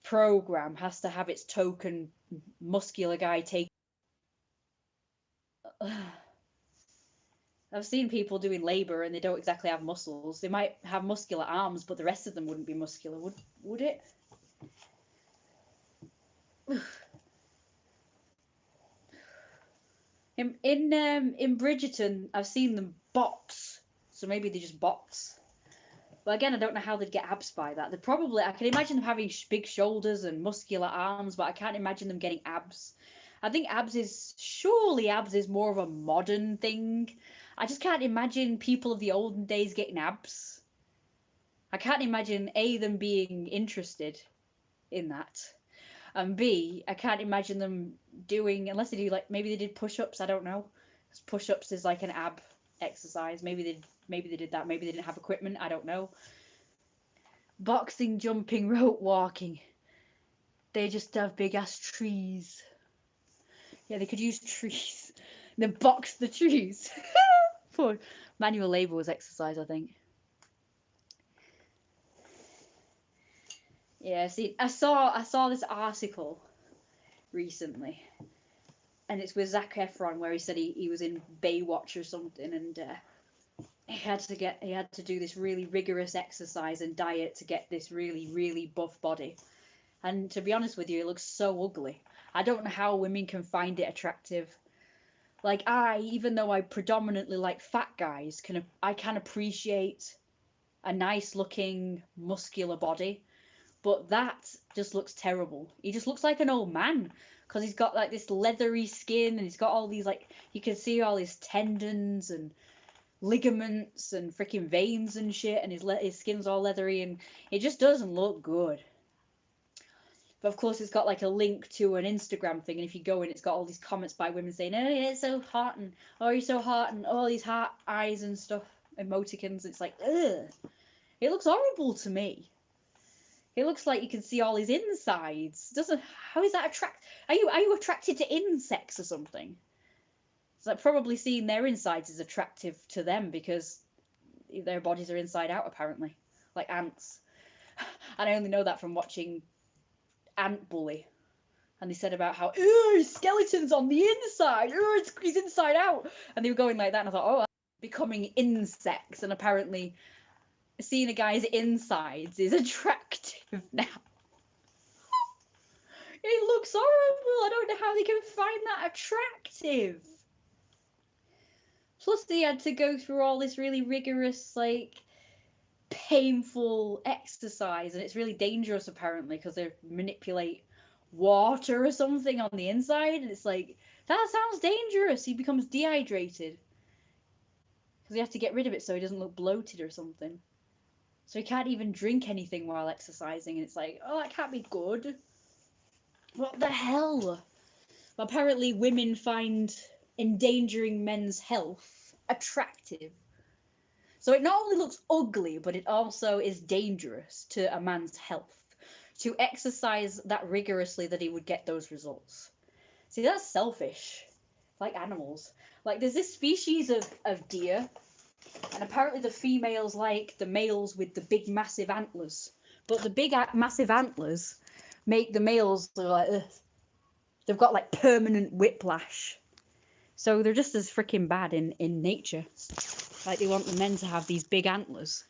program has to have its token muscular guy take. I've seen people doing labor and they don't exactly have muscles. They might have muscular arms, but the rest of them wouldn't be muscular, would it? In Bridgerton, I've seen them box, so maybe they just box. But again, I don't know how they'd get abs by that. They probably, I can imagine them having big shoulders and muscular arms, but I can't imagine them getting abs. I think surely abs is more of a modern thing. I just can't imagine people of the olden days getting abs. I can't imagine A, them being interested in that. And B, I can't imagine them doing, unless they do like, maybe they did push-ups, I don't know. Because push-ups is like an ab exercise. Maybe they did that. Maybe they didn't have equipment, I don't know. Boxing, jumping, rope walking. They just have big ass trees. Yeah, they could use trees. Then box the trees. For manual labour was exercise, I think. Yeah, see, I saw this article recently, and it's with Zac Efron where he said he was in Baywatch or something, and he had to do this really rigorous exercise and diet to get this really buff body. And to be honest with you, it looks so ugly. I don't know how women can find it attractive. Like even though I predominantly like fat guys, I can appreciate a nice looking muscular body. But that just looks terrible. He just looks like an old man because he's got like this leathery skin and he's got all these, like, you can see all his tendons and ligaments and freaking veins and shit, and his skin's all leathery, and it just doesn't look good. But of course, it's got like a link to an Instagram thing, and if you go in, it's got all these comments by women saying, "Oh, yeah, it's so hot," and "Oh, you're so hot," and all these heart eyes and stuff, emoticons. It's like, ugh, it looks horrible to me. It looks like you can see all his insides. Doesn't How is that attract? Are you attracted to insects or something? It's like probably seeing their insides is attractive to them because their bodies are inside out apparently, like ants. And I only know that from watching Ant Bully, and they said about how his skeleton's on the inside, he's inside out, and they were going like that, and I thought, oh, becoming insects, and apparently seeing a guy's insides is attractive now. It looks horrible. I don't know how they can find that attractive. Plus, they had to go through all this really rigorous, like, painful exercise, and it's really dangerous apparently because they manipulate water or something on the inside, and it's like, that sounds dangerous. He becomes dehydrated because you have to get rid of it so he doesn't look bloated or something. So he can't even drink anything while exercising, and it's like, oh, that can't be good. What the hell? Apparently, women find endangering men's health attractive. So it not only looks ugly, but it also is dangerous to a man's health. To exercise that rigorously that he would get those results. See, that's selfish. Like animals. Like, there's this species of deer, and apparently the females like the males with the big, massive antlers. But the big, massive antlers make the males like this. They've got like permanent whiplash. So they're just as freaking bad in nature. Like, they want the men to have these big antlers.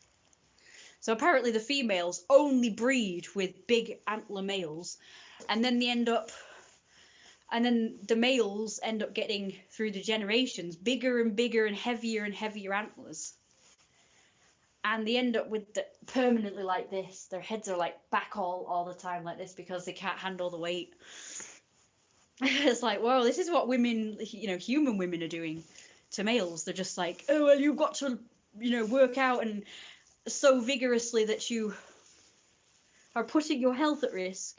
So apparently the females only breed with big antler males, and then the males end up getting, through the generations, bigger and bigger and heavier antlers. And they end up with permanently like this. Their heads are like back all the time like this because they can't handle the weight. It's like, whoa, this is what women, human women are doing to males. They're just like, oh, well, you've got to, work out and so vigorously that you are putting your health at risk.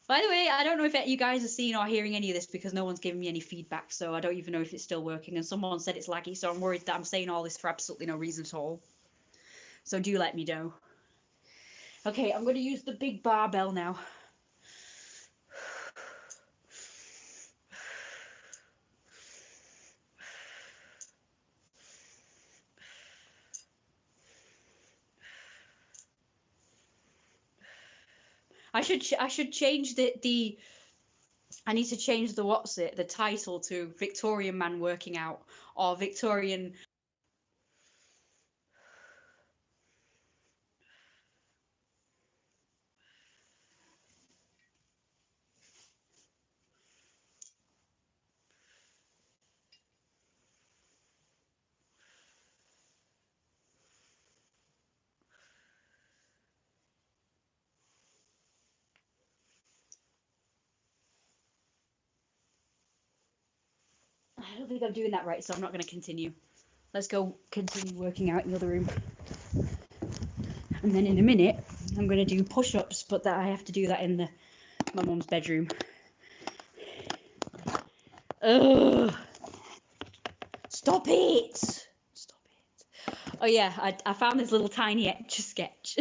By the way, I don't know if you guys are seeing or hearing any of this because no one's giving me any feedback, so I don't even know if it's still working. And someone said it's laggy, so I'm worried that I'm saying all this for absolutely no reason at all. So do let me know. Okay, I'm going to use the big barbell now. I should change the I need to change the title to Victorian Man Working Out or Victorian. I don't think I'm doing that right, so I'm not going to continue. Let's go continue working out in the other room. And then in a minute, I'm going to do push-ups, but I have to do that in my mum's bedroom. Ugh. Stop it! Stop it. Oh yeah, I found this little tiny Etch-a-Sketch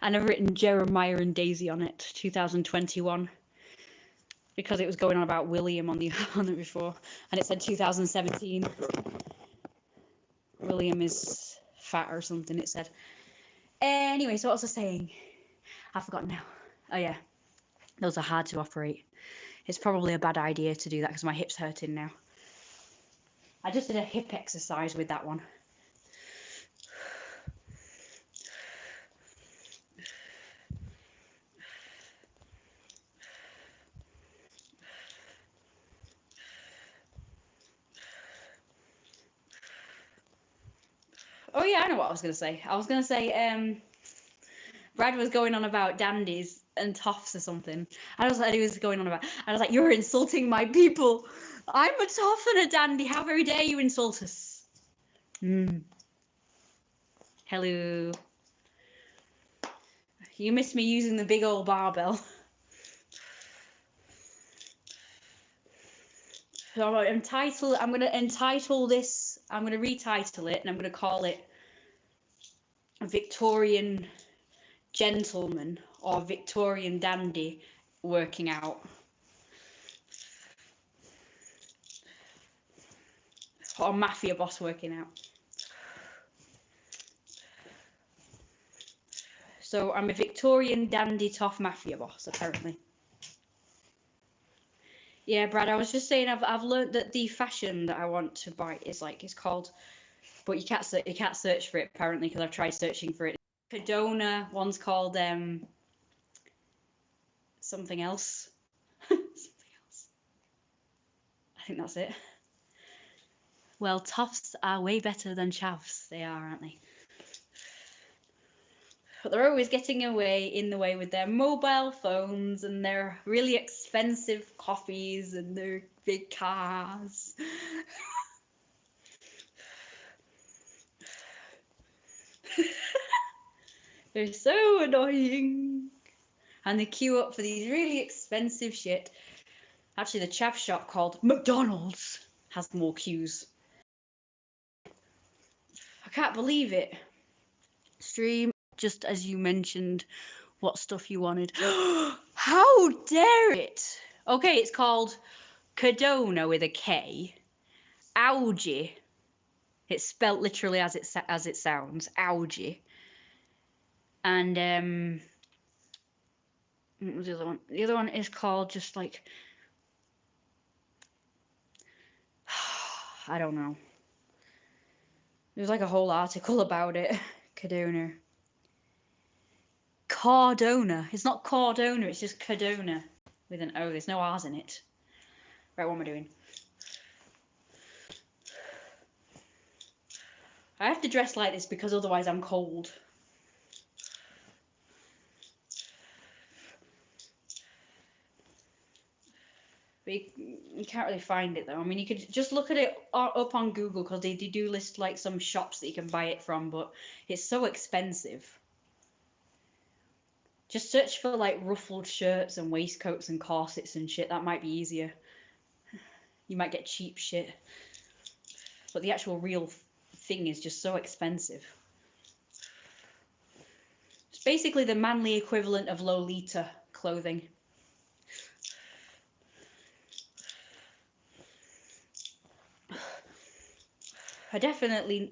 and I've written Jeremiah and Daisy on it, 2021. Because it was going on about William on it before, and it said 2017. William is fat or something, it said. Anyway, so what was I saying? I've forgotten now. Oh yeah, those are hard to operate. It's probably a bad idea to do that because my hip's hurting now. I just did a hip exercise with that one. Oh yeah, I know what I was going to say. I was going to say, Brad was going on about dandies and toffs or something. I was like, he was going on about, I was like, you're insulting my people. I'm a toff and a dandy. How very dare you insult us? Hello. You missed me using the big old barbell. So I'm going to entitle this, I'm going to retitle it, and I'm going to call it Victorian Gentleman or Victorian Dandy Working Out. Or Mafia Boss Working Out. So I'm a Victorian Dandy Toff Mafia Boss, apparently. Yeah, Brad, I was just saying I've learned that the fashion that I want to buy is called, but you can't search for it apparently because I've tried searching for it. Cadona, one's called something else. Something else. I think that's it. Well, toffs are way better than chavs. They are, aren't they? But they're always getting in the way with their mobile phones and their really expensive coffees and their big cars. They're so annoying. And they queue up for these really expensive shit. Actually, the chav shop called McDonald's has more queues. I can't believe it. Stream, just as you mentioned what stuff you wanted. How dare it? Okay, it's called Cadona with a K. Algae. It's spelt literally as it sounds. Algae. And what was the other one? The other one is called just like I don't know. There's like a whole article about it. Cadona. Cardona. It's not Cardona, it's just Cadona with an O. There's no R's in it. Right, what am I doing? I have to dress like this because otherwise I'm cold. But you can't really find it though. I mean, you could just look at it up on Google because they do list like some shops that you can buy it from, but it's so expensive. Just search for like ruffled shirts and waistcoats and corsets and shit. That might be easier. You might get cheap shit. But the actual real thing is just so expensive. It's basically the manly equivalent of Lolita clothing. I definitely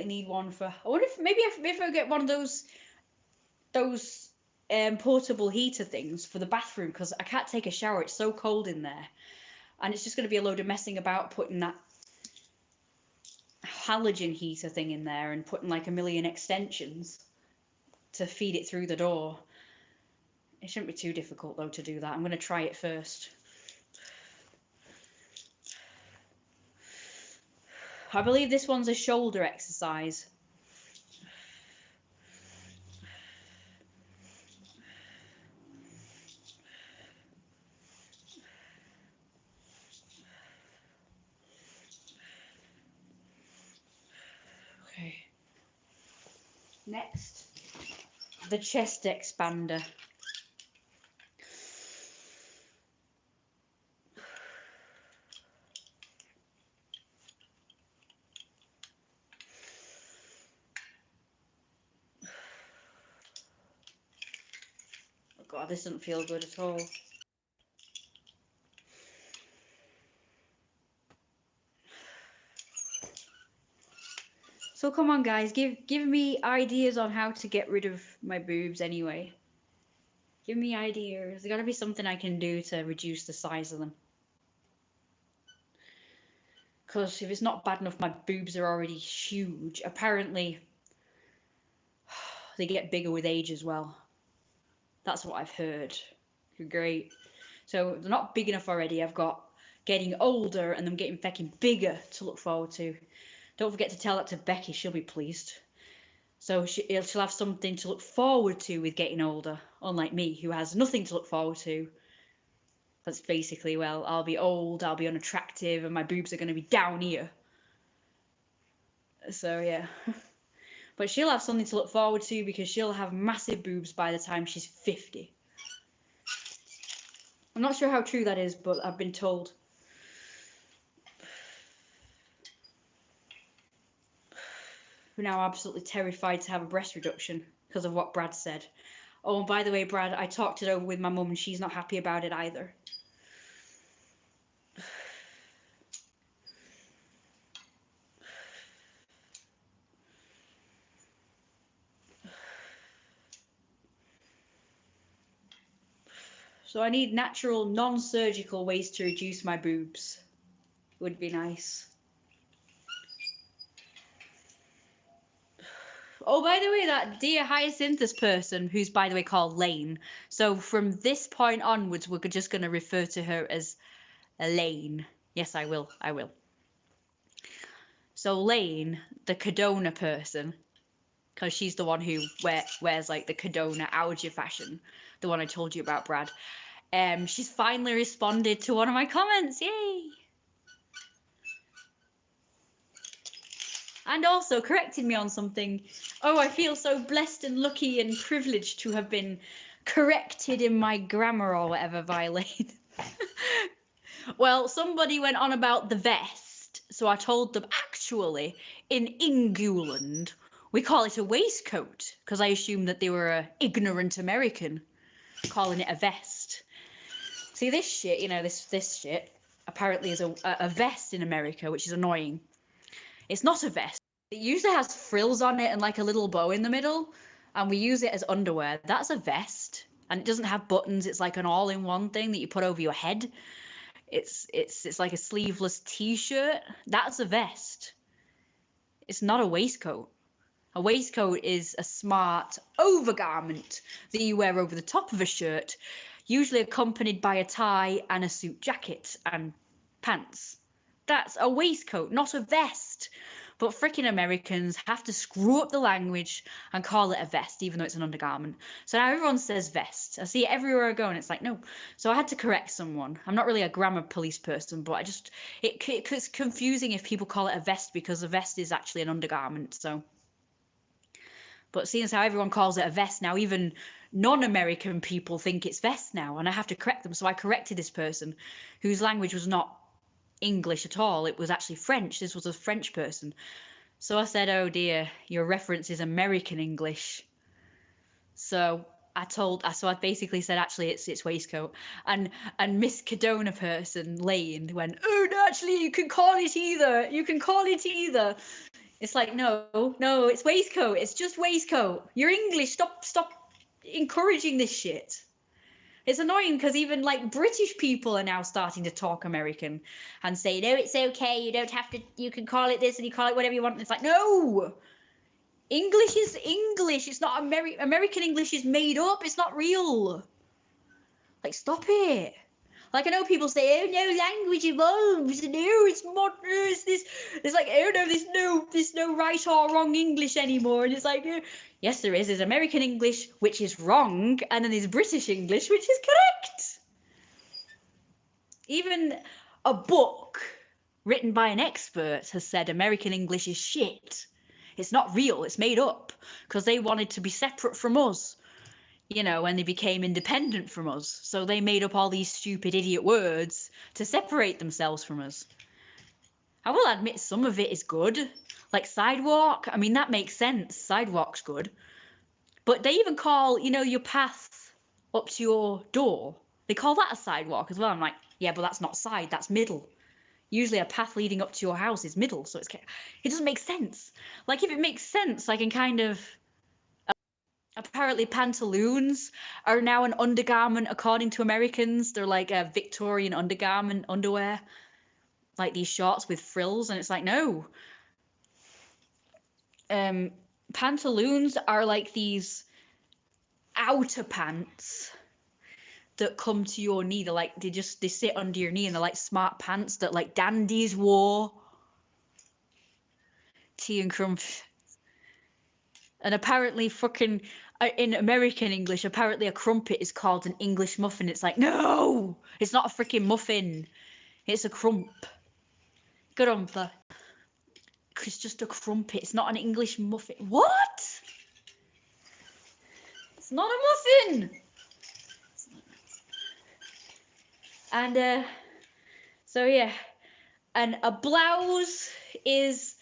need one for. I wonder if maybe if I get one of those portable heater things for the bathroom because I can't take a shower. It's so cold in there, and it's just going to be a load of messing about putting that halogen heater thing in there and putting like a million extensions to feed it through the door. It shouldn't be too difficult though to do that. I'm going to try it first. I believe this one's a shoulder exercise. Okay. Next, the chest expander. Oh God, this doesn't feel good at all. So come on, guys, give me ideas on how to get rid of my boobs anyway. Give me ideas. There's got to be something I can do to reduce the size of them. Because if it's not bad enough, my boobs are already huge. Apparently, they get bigger with age as well. That's what I've heard. Great. So they're not big enough already. I've got getting older and them getting fucking bigger to look forward to. Don't forget to tell that to Becky. She'll be pleased. So she'll have something to look forward to with getting older, unlike me, who has nothing to look forward to. That's basically, well, I'll be old, I'll be unattractive, and my boobs are going to be down here. So, yeah. But she'll have something to look forward to because she'll have massive boobs by the time she's 50. I'm not sure how true that is, but I've been told. We're now absolutely terrified to have a breast reduction because of what Brad said. Oh, and by the way, Brad, I talked it over with my mum and she's not happy about it either. So I need natural, non-surgical ways to reduce my boobs. Would be nice. Oh, by the way, that dear hyacinthus person, who's by the way called Lane. So from this point onwards, we're just going to refer to her as Elaine. Yes, I will. I will. So Lane, the Cadona person, because she's the one who wears like the Cadona algae fashion, the one I told you about, Brad. She's finally responded to one of my comments. Yay! and also corrected me on something. Oh, I feel so blessed and lucky and privileged to have been corrected in my grammar or whatever, Violet. Well, somebody went on about the vest, so I told them actually in England we call it a waistcoat because I assumed that they were a ignorant American calling it a vest. See, this shit, this shit apparently is a vest in America, which is annoying. It's not a vest. It usually has frills on it and like a little bow in the middle, and we use it as underwear. That's a vest, and it doesn't have buttons. It's like an all-in-one thing that you put over your head. It's like a sleeveless t-shirt. That's a vest. It's not a waistcoat. A waistcoat is a smart overgarment that you wear over the top of a shirt, usually accompanied by a tie and a suit jacket and pants. That's a waistcoat, not a vest. But freaking Americans have to screw up the language and call it a vest, even though it's an undergarment. So now everyone says vest. I see it everywhere I go, and it's like, no. So I had to correct someone. I'm not really a grammar police person, but it's confusing if people call it a vest because a vest is actually an undergarment. So, but seeing as how everyone calls it a vest now, even non-American people think it's vest now, and I have to correct them. So I corrected this person whose language was not English at all. It was actually French. This was a French person. So I said, oh dear, your reference is American English. So I basically said, actually, it's waistcoat. And Miss Cadona person, Lane, went, oh, no, actually, you can call it either. You can call it either. It's like, no, it's waistcoat. It's just waistcoat. You're English. Stop encouraging this shit. It's annoying because even like British people are now starting to talk American and say, no, it's okay. You don't have to, you can call it this and you call it whatever you want. And it's like, no, English is English. It's not American English is made up. It's not real. Like, stop it. Like, I know people say, oh no, language evolves. No, it's modern. It's this. It's like, oh no, there's no right or wrong English anymore. And it's like, yes, there is. There's American English, which is wrong, and then there's British English, which is correct. Even a book written by an expert has said American English is shit. It's not real. It's made up because they wanted to be separate from us. When they became independent from us. So they made up all these stupid idiot words to separate themselves from us. I will admit some of it is good. Like sidewalk, I mean, that makes sense. Sidewalk's good. But they even call, your path up to your door, they call that a sidewalk as well. I'm like, yeah, but that's not side, that's middle. Usually a path leading up to your house is middle. So it doesn't make sense. Like, if it makes sense, I can kind of... Apparently pantaloons are now an undergarment according to Americans. They're like a Victorian undergarment underwear, like these shorts with frills, and it's like, no. Pantaloons are like these outer pants that come to your knee. They're like, they sit under your knee, and they're like smart pants that like dandies wore. Tea and crumph. And apparently fucking in American English, apparently a crumpet is called an English muffin. It's like, no, it's not a freaking muffin. It's a crump. Good on that. It's just a crumpet. It's not an English muffin. What? It's not a muffin. And so yeah. And a blouse is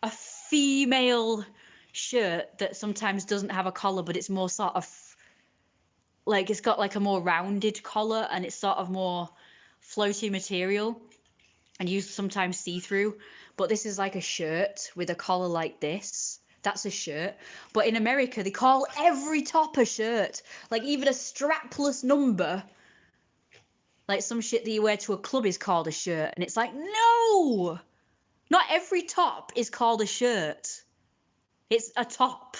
a female shirt that sometimes doesn't have a collar, but it's more sort of like, it's got like a more rounded collar, and it's sort of more floaty material and you sometimes see through. But this is like a shirt with a collar like this. That's a shirt. But in America, they call every top a shirt. Like even a strapless number, like some shit that you wear to a club, is called a shirt. And it's like, no, not every top is called a shirt. It's a top.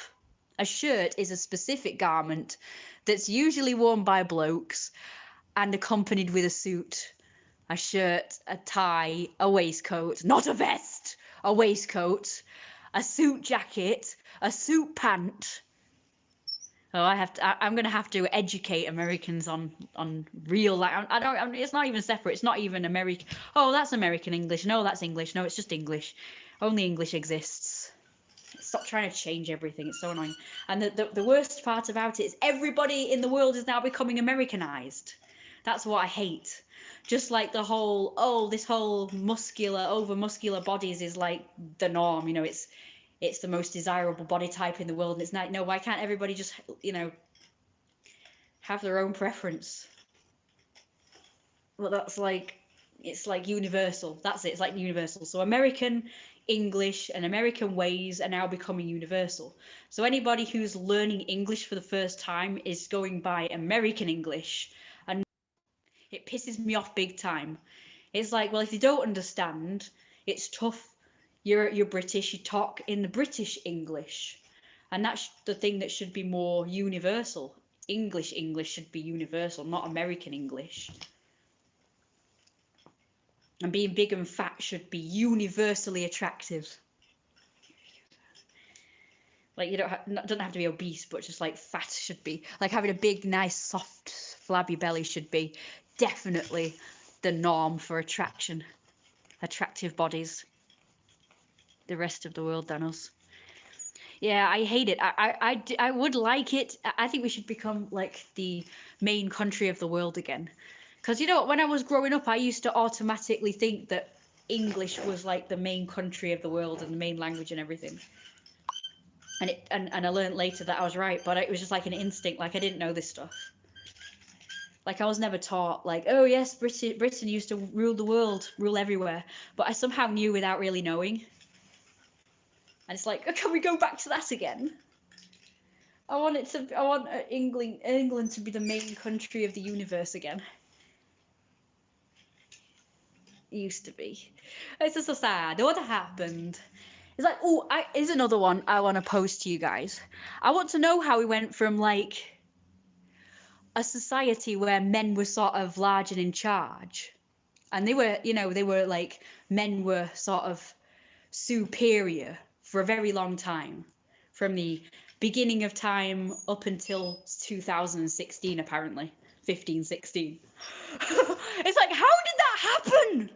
A shirt is a specific garment that's usually worn by blokes and accompanied with a suit. A shirt, a tie, a waistcoat, not a vest, a waistcoat, a suit jacket, a suit pant. Oh, I'm gonna have to educate Americans on real, like, it's not even separate. It's not even American. Oh, that's American English. No, that's English. No, it's just English. Only English exists. Stop trying to change everything. It's so annoying. And the worst part about it is everybody in the world is now becoming Americanized. That's what I hate. Just like the whole, oh, this whole over muscular bodies is like the norm. You know, it's the most desirable body type in the world. And it's like, no, why can't everybody just, you know, have their own preference? Well, that's like, it's like universal. That's it. It's like universal. So American English and American ways are now becoming universal. So anybody who's learning English for the first time is going by American English, and it pisses me off big time. It's like, well, if you don't understand, it's tough. You're British. You talk in the British English, and that's the thing that should be more universal. English should be universal, not American English. And being big and fat should be universally attractive. Like, you don't have to be obese, but just like fat should be. Like having a big, nice, soft, flabby belly should be definitely the norm for attraction. Attractive bodies. The rest of the world than us. Yeah, I hate it. I would like it. I think we should become like the main country of the world again. Because, you know, when I was growing up, I used to automatically think that English was like the main country of the world and the main language and everything. And I learned later that I was right, but it was just like an instinct. Like, I didn't know this stuff. Like, I was never taught, like, oh, yes, Britain used to rule the world, rule everywhere. But I somehow knew without really knowing. And it's like, oh, can we go back to that again? I want England to be the main country of the universe again. It used to be. It's just so sad. What happened? It's like, oh, here's another one I want to post to you guys. I want to know how we went from like a society where men were sort of large and in charge, and they were, you know, they were like, men were sort of superior for a very long time, from the beginning of time up until 2016, apparently 15, 16. It's like, how did that happen?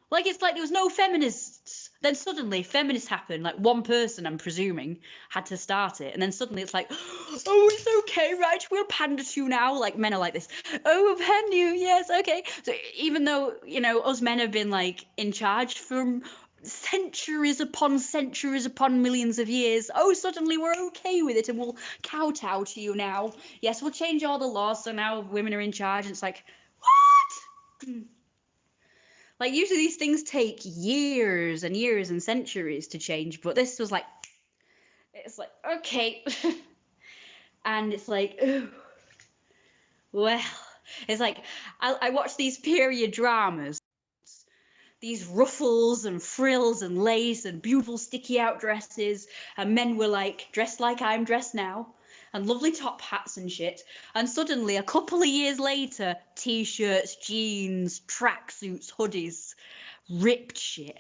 Like, it's like there was no feminists. Then suddenly feminists happened. Like, one person, I'm presuming, had to start it. And then suddenly it's like, oh, it's okay, right? We'll pander to you now. Like, men are like this. Oh, we'll pander you. Yes, okay. So even though, you know, us men have been, like, in charge for centuries upon millions of years, oh, suddenly we're okay with it and we'll kowtow to you now. Yes, we'll change all the laws so now women are in charge. And it's like, what? Like, usually these things take years and years and centuries to change, but this was like, it's like, okay. And it's like, ooh, well, it's like, I watch these period dramas, these ruffles and frills and lace and beautiful sticky out dresses, and men were like, dressed like I'm dressed now, and lovely top hats and shit. And suddenly, a couple of years later, t-shirts, jeans, tracksuits, hoodies, ripped shit,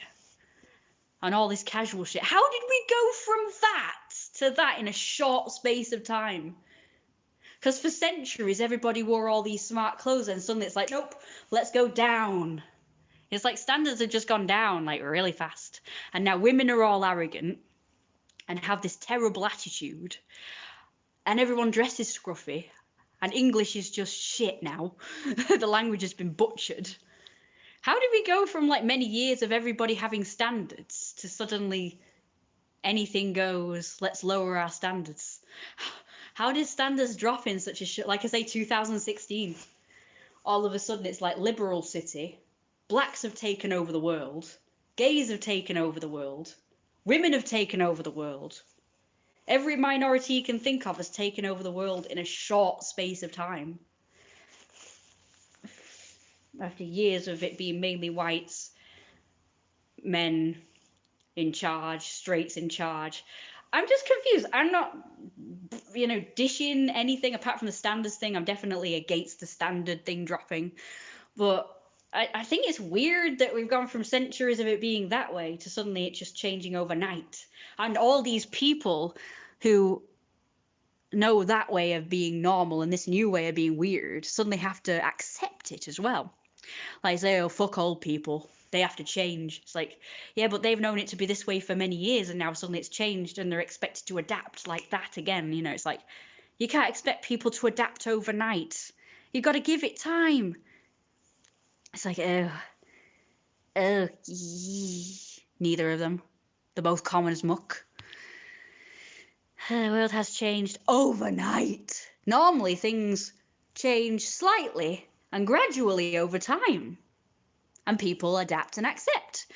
and all this casual shit. How did we go from that to that in a short space of time? Because for centuries, everybody wore all these smart clothes, and suddenly it's like, nope, let's go down. It's like standards have just gone down like really fast. And now women are all arrogant and have this terrible attitude. And everyone dresses scruffy. And English is just shit now. The language has been butchered. How did we go from like many years of everybody having standards to suddenly anything goes, let's lower our standards? How did standards drop in such a shit? Like I say, 2016. All of a sudden it's like liberal city. Blacks have taken over the world. Gays have taken over the world. Women have taken over the world. Every minority you can think of has taken over the world in a short space of time. After years of it being mainly whites, men in charge, straights in charge. I'm just confused. I'm not, you know, dishing anything apart from the standards thing. I'm definitely against the standard thing dropping. But I think it's weird that we've gone from centuries of it being that way to suddenly it just changing overnight. And all these people who know that way of being normal and this new way of being weird suddenly have to accept it as well. Like, say, oh, fuck old people. They have to change. It's like, yeah, but they've known it to be this way for many years, and now suddenly it's changed, and they're expected to adapt like that again. You know, it's like, you can't expect people to adapt overnight. You've got to give it time. It's like, oh, neither of them. They're both common as muck. The world has changed overnight. Normally, things change slightly and gradually over time, and people adapt and accept.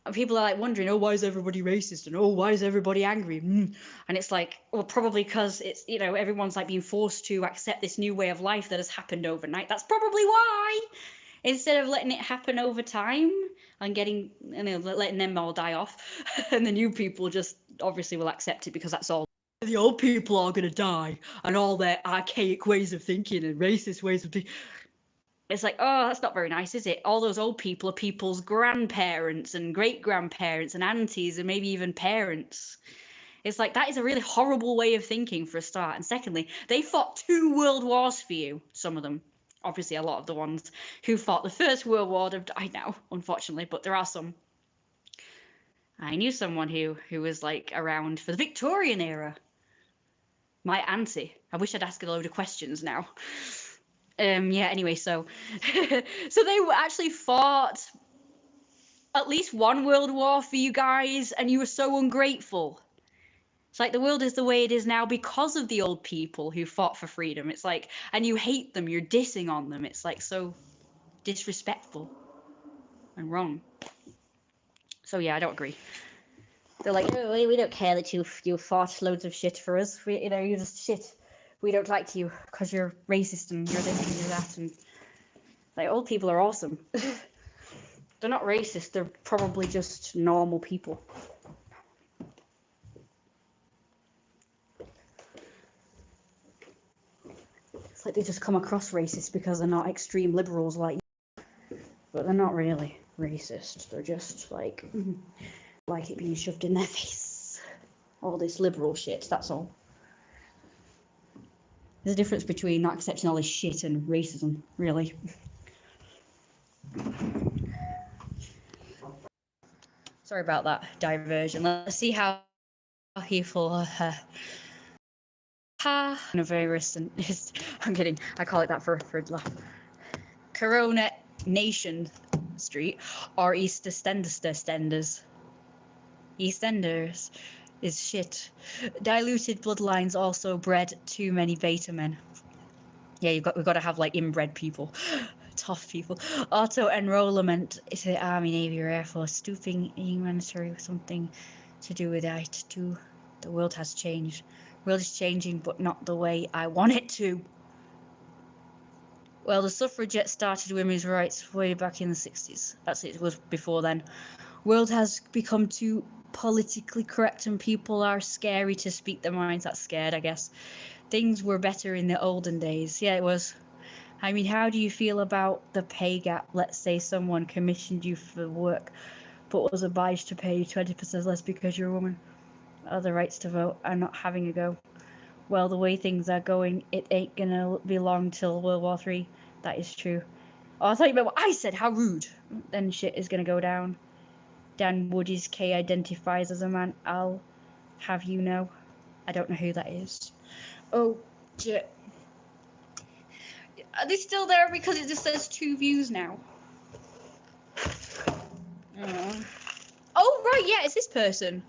And people are like wondering, oh, why is everybody racist? And oh, why is everybody angry? And it's like, well, probably because it's, you know, everyone's like being forced to accept this new way of life that has happened overnight. That's probably why. Instead of letting it happen over time and getting, you know, letting them all die off, and the new people just obviously will accept it because that's all. The old people are gonna die, and all their archaic ways of thinking and racist ways of thinking. It's like, oh, that's not very nice, is it? All those old people are people's grandparents and great grandparents and aunties and maybe even parents. It's like, that is a really horrible way of thinking for a start. And secondly, they fought 2 world wars for you, some of them. Obviously, a lot of the ones who fought the First World War have died now, unfortunately, but there are some. I knew someone who was like around for the Victorian era. My auntie. I wish I'd ask a load of questions now. Yeah, anyway, so so they actually fought at least 1 world war for you guys, and you were so ungrateful. It's like the world is the way it is now because of the old people who fought for freedom. It's like, and you hate them, you're dissing on them. It's like so disrespectful and wrong. So yeah, I don't agree. They're like, oh, we don't care that you fought loads of shit for us. You know, you're just shit. We don't like you because you're racist and you're this and you're that. And like, old people are awesome. They're not racist. They're probably just normal people. It's like they just come across racist because they're not extreme liberals like you. But they're not really racist. They're just like it being shoved in their face. All this liberal shit, that's all. There's a difference between not accepting all this shit and racism, really. Sorry about that diversion. Let's see how hateful coronavirus and I'm kidding. I call it that for laugh. Corona Nation Street or EastEnders. EastEnders is shit. Diluted bloodlines also bred too many beta men. Yeah, we've got to have like inbred people. Tough people. Auto enrollment is the Army, Navy, or Air Force. Stooping humanitarian with something to do with it too. The world has changed. The world is changing, but not the way I want it to. Well, the suffragettes started women's rights way back in the 60s. That's it was before then. World has become too politically correct and people are scary to speak their minds. That's scared, I guess. Things were better in the olden days. Yeah, it was. I mean, how do you feel about the pay gap? Let's say someone commissioned you for work, but was obliged to pay you 20% less because you're a woman. Other rights to vote are not having a go. Well, the way things are going, it ain't gonna be long till World War III. That is true. Oh, I thought you meant what I said. How rude. Then shit is gonna go down. Dan Woody's K identifies as a man. I'll have you know. I don't know who that is. Oh, shit. Are they still there because it just says 2 views now? Oh, right, yeah, it's this person.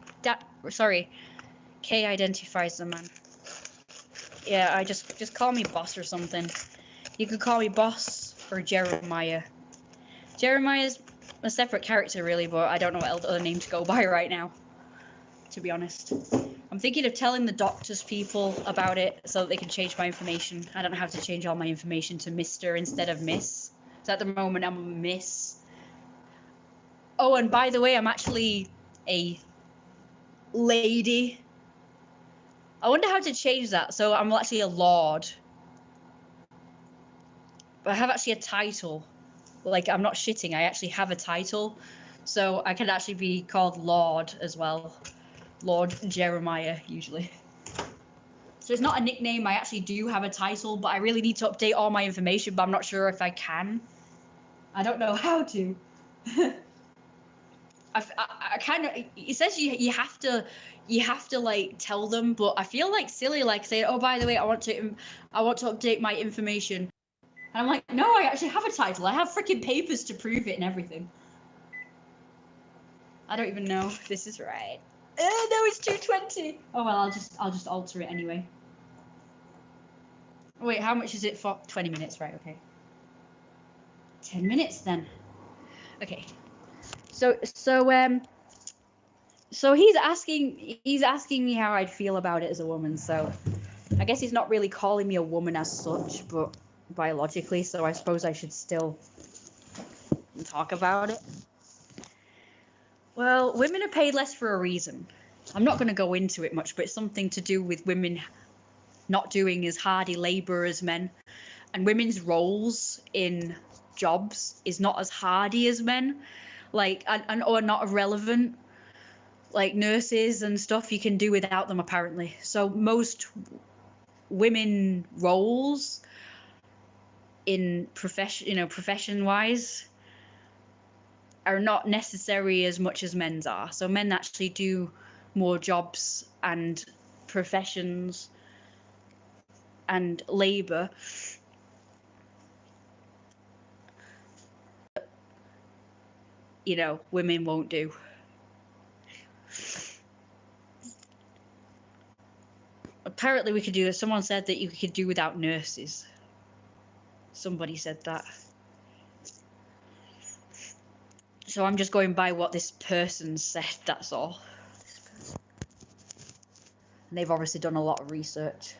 Sorry. K identifies as a man. Yeah, I just call me boss or something. You could call me boss or Jeremiah. Jeremiah's a separate character, really, but I don't know what other name to go by right now, to be honest. I'm thinking of telling the doctors people about it so that they can change my information. I don't know how to change all my information to Mr. instead of Miss. So at the moment, I'm a Miss. Oh, and by the way, I'm actually a lady. I wonder how to change that. So I'm actually a lord. But I have actually a title. Like, I'm not shitting. I actually have a title. So I can actually be called Lord as well. Lord Jeremiah, usually. So it's not a nickname. I actually do have a title, but I really need to update all my information, but I'm not sure if I can. I don't know how to. I kind of, it says you have to like tell them, but I feel like silly like saying, oh, by the way, I want to update my information. And I'm like, no, I actually have a title. I have freaking papers to prove it and everything. I don't even know if this is right. No, it's 2:20. Oh well, I'll just alter it anyway. Wait, how much is it for? 20 minutes, right? Okay. 10 minutes then. Okay. So he's asking me how I'd feel about it as a woman. So I guess he's not really calling me a woman as such, but biologically. So I suppose I should still talk about it. Well, women are paid less for a reason. I'm not going to go into it much, but it's something to do with women not doing as hardy labour as men, and women's roles in jobs is not as hardy as men, like and or not relevant. Like nurses and stuff, you can do without them apparently. So most women roles in profession wise are not necessary as much as men's are. So men actually do more jobs and professions and labor women won't do. Apparently we could do this. Someone said that you could do without nurses. Somebody said that. So I'm just going by what this person said, that's all. And they've obviously done a lot of research.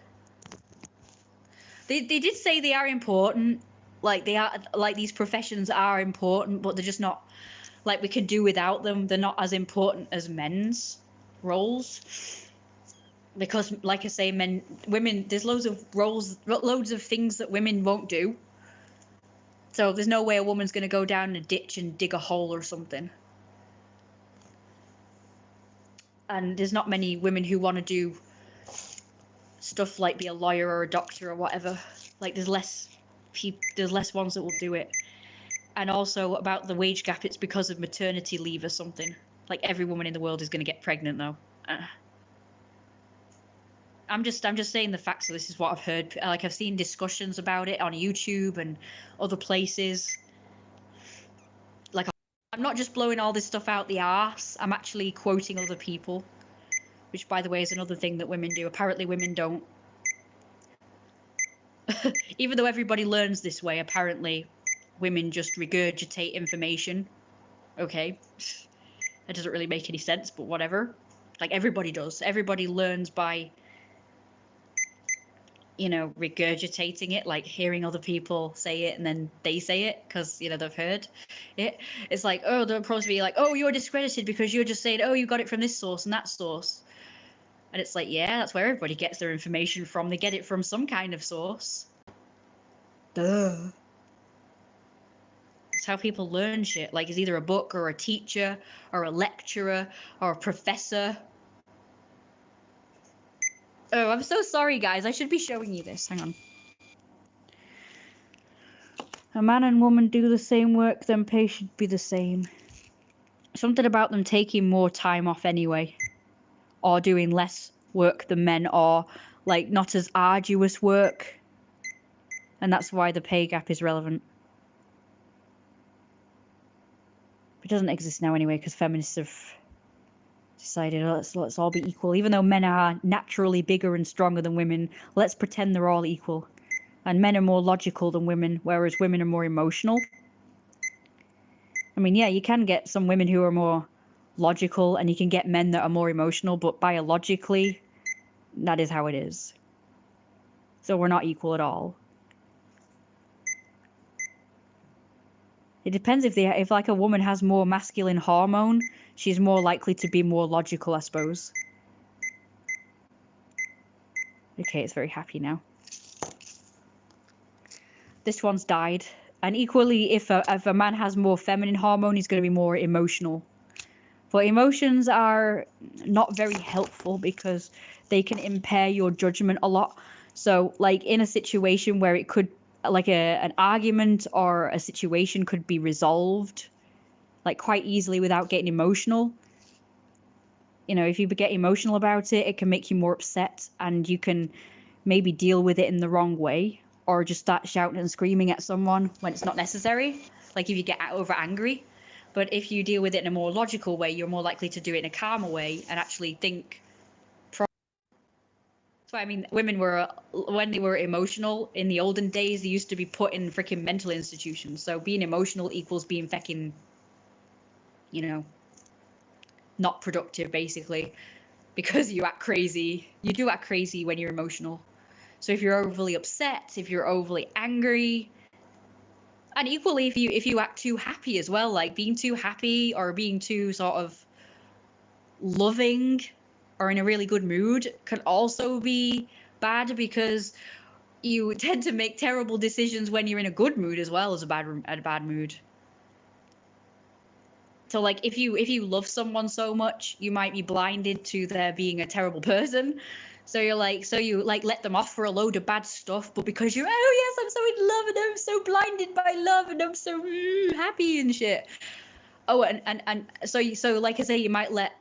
They did say they are important. Like they are, like these professions are important, but they're just not, like we could do without them. They're not as important as men's roles. Because like I say, women, there's loads of roles, loads of things that women won't do. So there's no way a woman's going to go down in a ditch and dig a hole or something. And there's not many women who want to do stuff like be a lawyer or a doctor or whatever. Like there's less ones that will do it. And also about the wage gap, it's because of maternity leave or something. Like every woman in the world is going to get pregnant though. I'm just saying the facts. So this is what I've heard. Like I've seen discussions about it on YouTube and other places. Like I'm not just blowing all this stuff out the arse. I'm actually quoting other people, which by the way is another thing that women do. Apparently women don't. Even though everybody learns this way, apparently women just regurgitate information. Okay. That doesn't really make any sense, but whatever. Like everybody does. Everybody learns by regurgitating it, like hearing other people say it and then they say it because they've heard it. It's like, oh, they'll probably be like, oh, you're discredited because you're just saying, oh, you got it from this source and that source. And it's like, yeah, that's where everybody gets their information from. They get it from some kind of source. Duh. It's how people learn shit. Like it's either a book or a teacher or a lecturer or a professor. Oh, I'm so sorry, guys. I should be showing you this. Hang on. A man and woman do the same work, then pay should be the same. Something about them taking more time off anyway. Or doing less work than men, or like not as arduous work. And that's why the pay gap is relevant. It doesn't exist now anyway, because feminists have decided, let's all be equal. Even though men are naturally bigger and stronger than women, let's pretend they're all equal. And men are more logical than women, whereas women are more emotional. I mean, yeah, you can get some women who are more logical, and you can get men that are more emotional, but biologically, that is how it is. So we're not equal at all. It depends if like a woman has more masculine hormone, she's more likely to be more logical, I suppose. Okay, it's very happy now. This one's died. And equally, if a man has more feminine hormone, he's going to be more emotional. But emotions are not very helpful because they can impair your judgment a lot. So, like in a situation where it could like an argument or a situation could be resolved like quite easily without getting emotional. You know, if you get emotional about it, it can make you more upset, and you can maybe deal with it in the wrong way, or just start shouting and screaming at someone when it's not necessary, like if you get over angry. But if you deal with it in a more logical way, you're more likely to do it in a calmer way and actually think. That's why I mean, women were, when they were emotional in the olden days, they used to be put in freaking mental institutions. So being emotional equals being fucking, you know, not productive, basically, because you act crazy. You do act crazy when you're emotional. So if you're overly upset, if you're overly angry, and equally if you act too happy as well, like being too happy or being too sort of loving or in a really good mood can also be bad, because you tend to make terrible decisions when you're in a good mood as well as a bad mood. So like if you love someone so much, you might be blinded to their being a terrible person. So you let them off for a load of bad stuff, but because you're, oh yes, I'm so in love and I'm so blinded by love and I'm so happy and shit. Oh, and so like I say, you might let,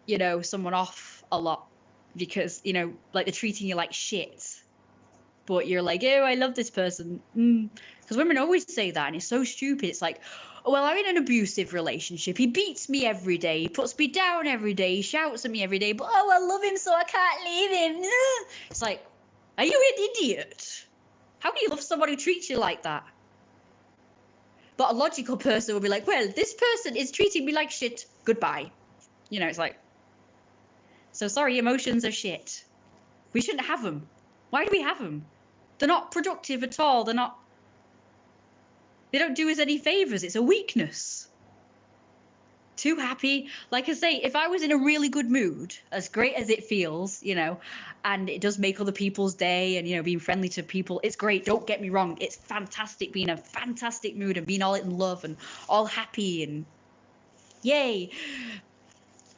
you know, someone off a lot because, you know, like they're treating you like shit, but you're like, oh, I love this person. Because women always say that, and it's so stupid. It's like, oh, well, I'm in an abusive relationship. He beats me every day. He puts me down every day. He shouts at me every day. But oh, I love him, so I can't leave him. It's like, are you an idiot? How can you love someone who treats you like that? But a logical person will be like, well, this person is treating me like shit. Goodbye. You know, it's like, so sorry, emotions are shit. We shouldn't have them. Why do we have them? They're not productive at all. They don't do us any favors. It's a weakness. Too happy. Like I say, if I was in a really good mood, as great as it feels, you know, and it does make other people's day, and, you know, being friendly to people, it's great. Don't get me wrong. It's fantastic being in a fantastic mood and being all in love and all happy and yay.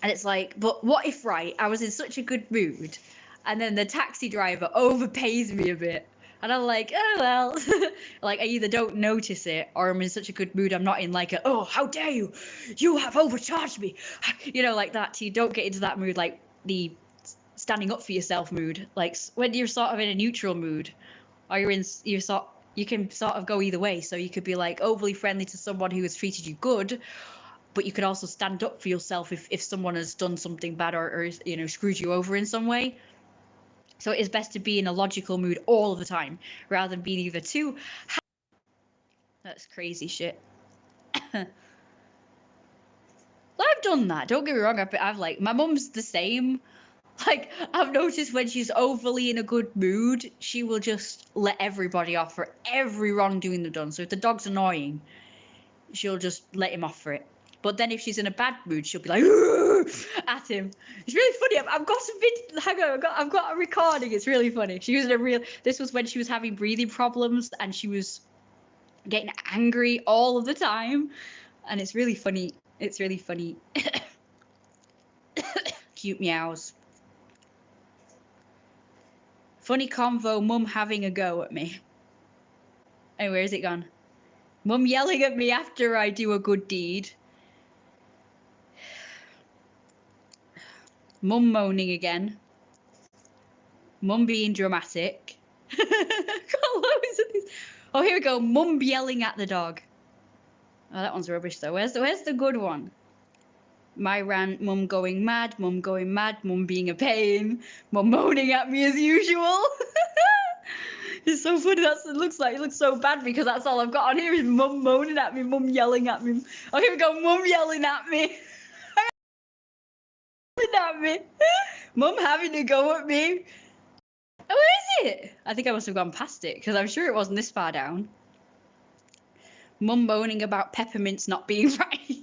And it's like, but what if, right, I was in such a good mood and then the taxi driver overpays me a bit? And I'm like, oh, well, like I either don't notice it or I'm in such a good mood. I'm not in like a, oh, how dare you? You have overcharged me. You know, like that. You don't get into that mood, like the standing up for yourself mood. Like when you're sort of in a neutral mood, or you can sort of go either way. So you could be like overly friendly to someone who has treated you good, but you could also stand up for yourself if someone has done something bad or you know, screwed you over in some way. So it is best to be in a logical mood all of the time rather than being either too. That's crazy shit. I've done that. Don't get me wrong. I've like, my mum's the same. Like, I've noticed when she's overly in a good mood, she will just let everybody off for every wrongdoing they've done. So if the dog's annoying, she'll just let him off for it. But then if she's in a bad mood, she'll be like at him. It's really funny. I've got some vid. Hang on, I've got a recording. It's really funny. She was in a real. This was when she was having breathing problems and she was getting angry all of the time, and it's really funny. It's really funny. Cute meows. Funny convo. Mum having a go at me. Hey, where is it gone? Mum yelling at me after I do a good deed. Mum moaning again. Mum being dramatic. Oh, here we go. Mum yelling at the dog. Oh, that one's rubbish though. Where's the good one? My rant. Mum going mad. Mum going mad. Mum being a pain. Mum moaning at me as usual. It's so funny. It looks so bad because that's all I've got on here is Mum moaning at me. Mum yelling at me. Oh, here we go. Mum yelling at me. At me. Mum having to go at me. Oh, where is it? I think I must have gone past it because I'm sure it wasn't this far down. Mum moaning about peppermints not being right.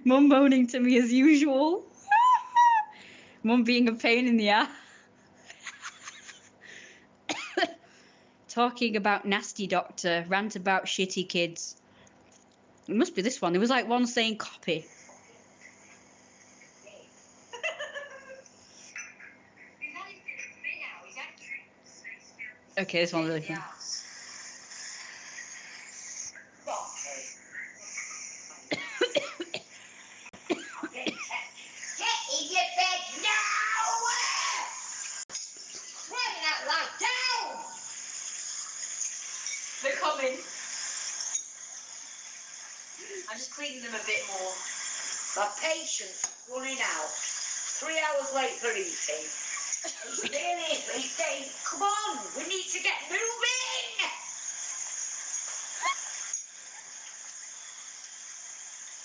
Mum moaning to me as usual. Mum being a pain in the ass. Talking about nasty doctor. Rant about shitty kids. It must be this one. There was like one saying copy. Okay, this one's really fun. They're coming. I'm just cleaning them a bit more. My patience running out. 3 hours late for eating. He's saying, come on, we need to get moving.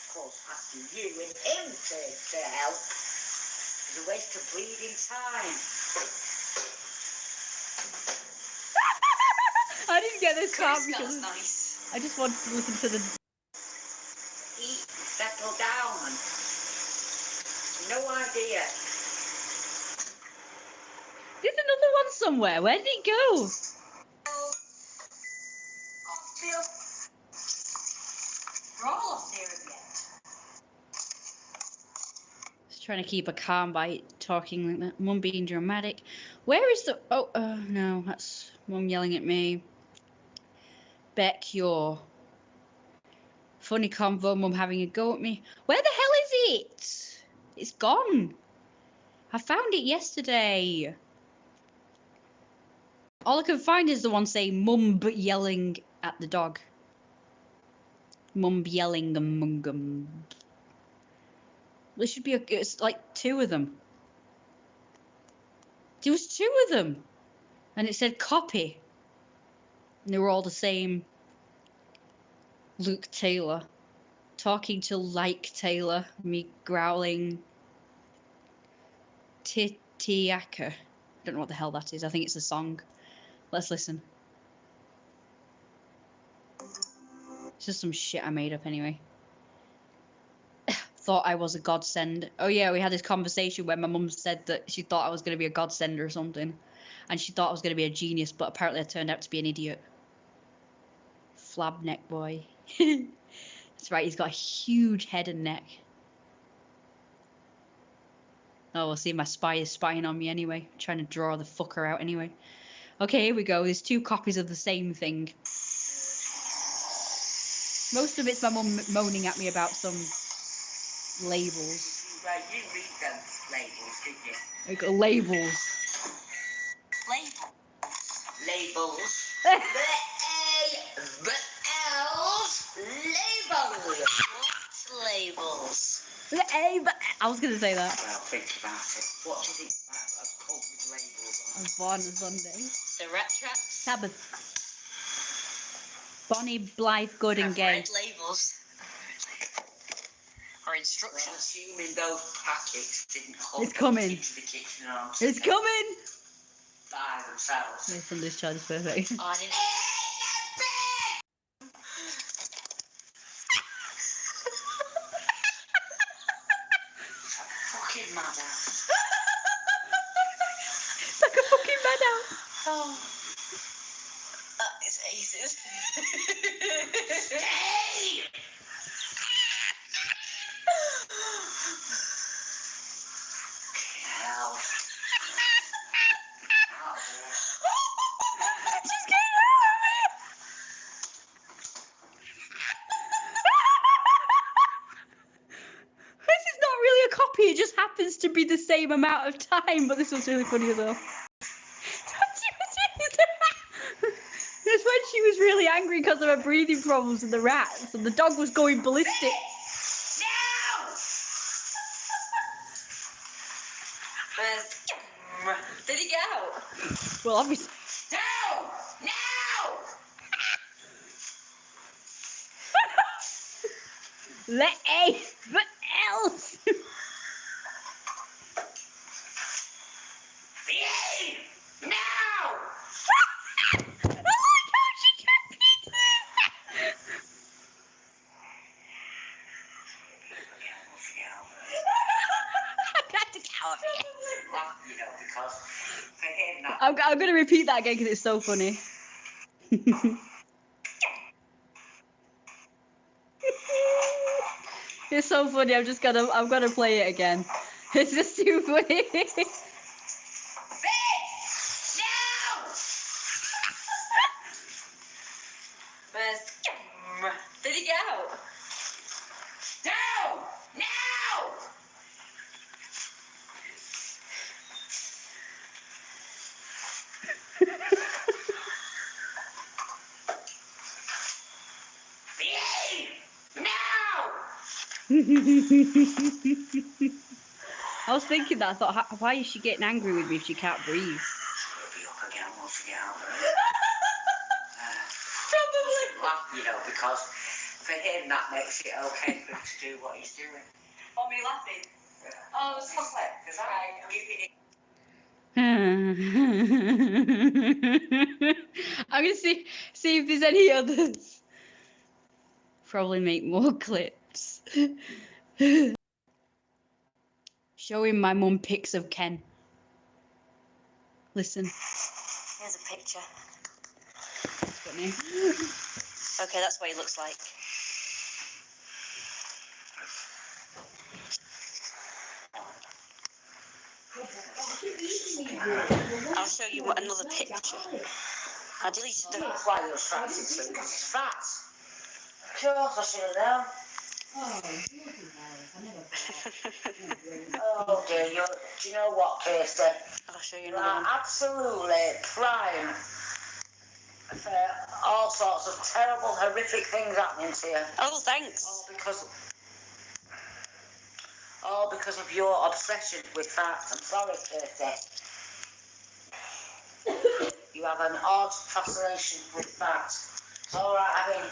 Of course, asking you and him to help is a waste of bleeding time. I didn't get this far Smells because nice. I just wanted to listen to the. Eat, settle down. No idea. There's another one somewhere. Where did it go? We're all off there again. Just trying to keep a calm by talking like that. Mum being dramatic. Where is the? Oh, no, that's Mum yelling at me. Beck, you're funny convo. Mum having a go at me. Where the hell is it? It's gone. I found it yesterday. All I can find is the one saying Mum but yelling at the dog. Mum yelling among. There should be it's like 2 of them. There was 2 of them. And it said copy. And they were all the same. Luke Taylor. Talking to like Taylor. Me growling. Titiaka. I don't know what the hell that is. I think it's a song. Let's listen. It's just some shit I made up anyway. Thought I was a godsend. Oh yeah, we had this conversation where my mum said that she thought I was going to be a godsend or something. And she thought I was going to be a genius, but apparently I turned out to be an idiot. Flab neck boy. That's right, he's got a huge head and neck. Oh, we'll see, my spy is spying on me anyway. Trying to draw the fucker out anyway. Okay, here we go. There's 2 copies of the same thing. Most of it's my mum moaning at me about some labels. Right, you read them labels, did you? I got labels. Labels. Labels. I was gonna say that. Well, think about it. What do you think about a pub with labels I on? was born on Sunday. The rat trap. Sabbath. Bonnie, Blythe, good and gay. Red labels. Or instructions. Well, assuming those packets didn't come It's coming. into the kitchen or It's coming. by themselves. Yeah, from this child is perfect. Oh, I didn't. Fucking madhouse. It's like a fucking madhouse. Oh. That is aces. Stay! Hell. She's getting out of it. This is not really a copy. It just happens to be the same amount of time. But this one's really funny as well. It's when she was really angry because of her breathing problems and the rats, and the dog was going ballistic. Did he get out? Well, obviously. No! No! Let A. What else? No! Oh my God, she can't beat this. I got to count it. You know, because for him that I'm going to repeat that again because it's so funny. It's so funny. I'm gonna play it again. It's just too funny. No! Where's... Did he get out? No! No! I was thinking that. I thought, why is she getting angry with me if she can't breathe? We'll be up again once we get out of it. Probably. Laugh, you know, because for him that makes it okay for him to do what he's doing. Oh, me laughing? Yeah. Oh, it's lovely. Because I'm keeping it. I'm gonna see if there's any others. Probably make more clips. Showing my mum pics of Ken. Listen. Here's a picture. Funny. Okay, that's what he looks like. I'll show you another picture. I deleted the... That's why you're attracted to him, because he's fat. Of course, I should have known. Oh dear, do you know what, Kirsty? I'll show you another one. Absolutely prime for all sorts of terrible, horrific things happening to you. Oh, thanks. All because of your obsession with fat. I'm sorry, Kirsty. You have an odd fascination with fat. It's alright, I mean,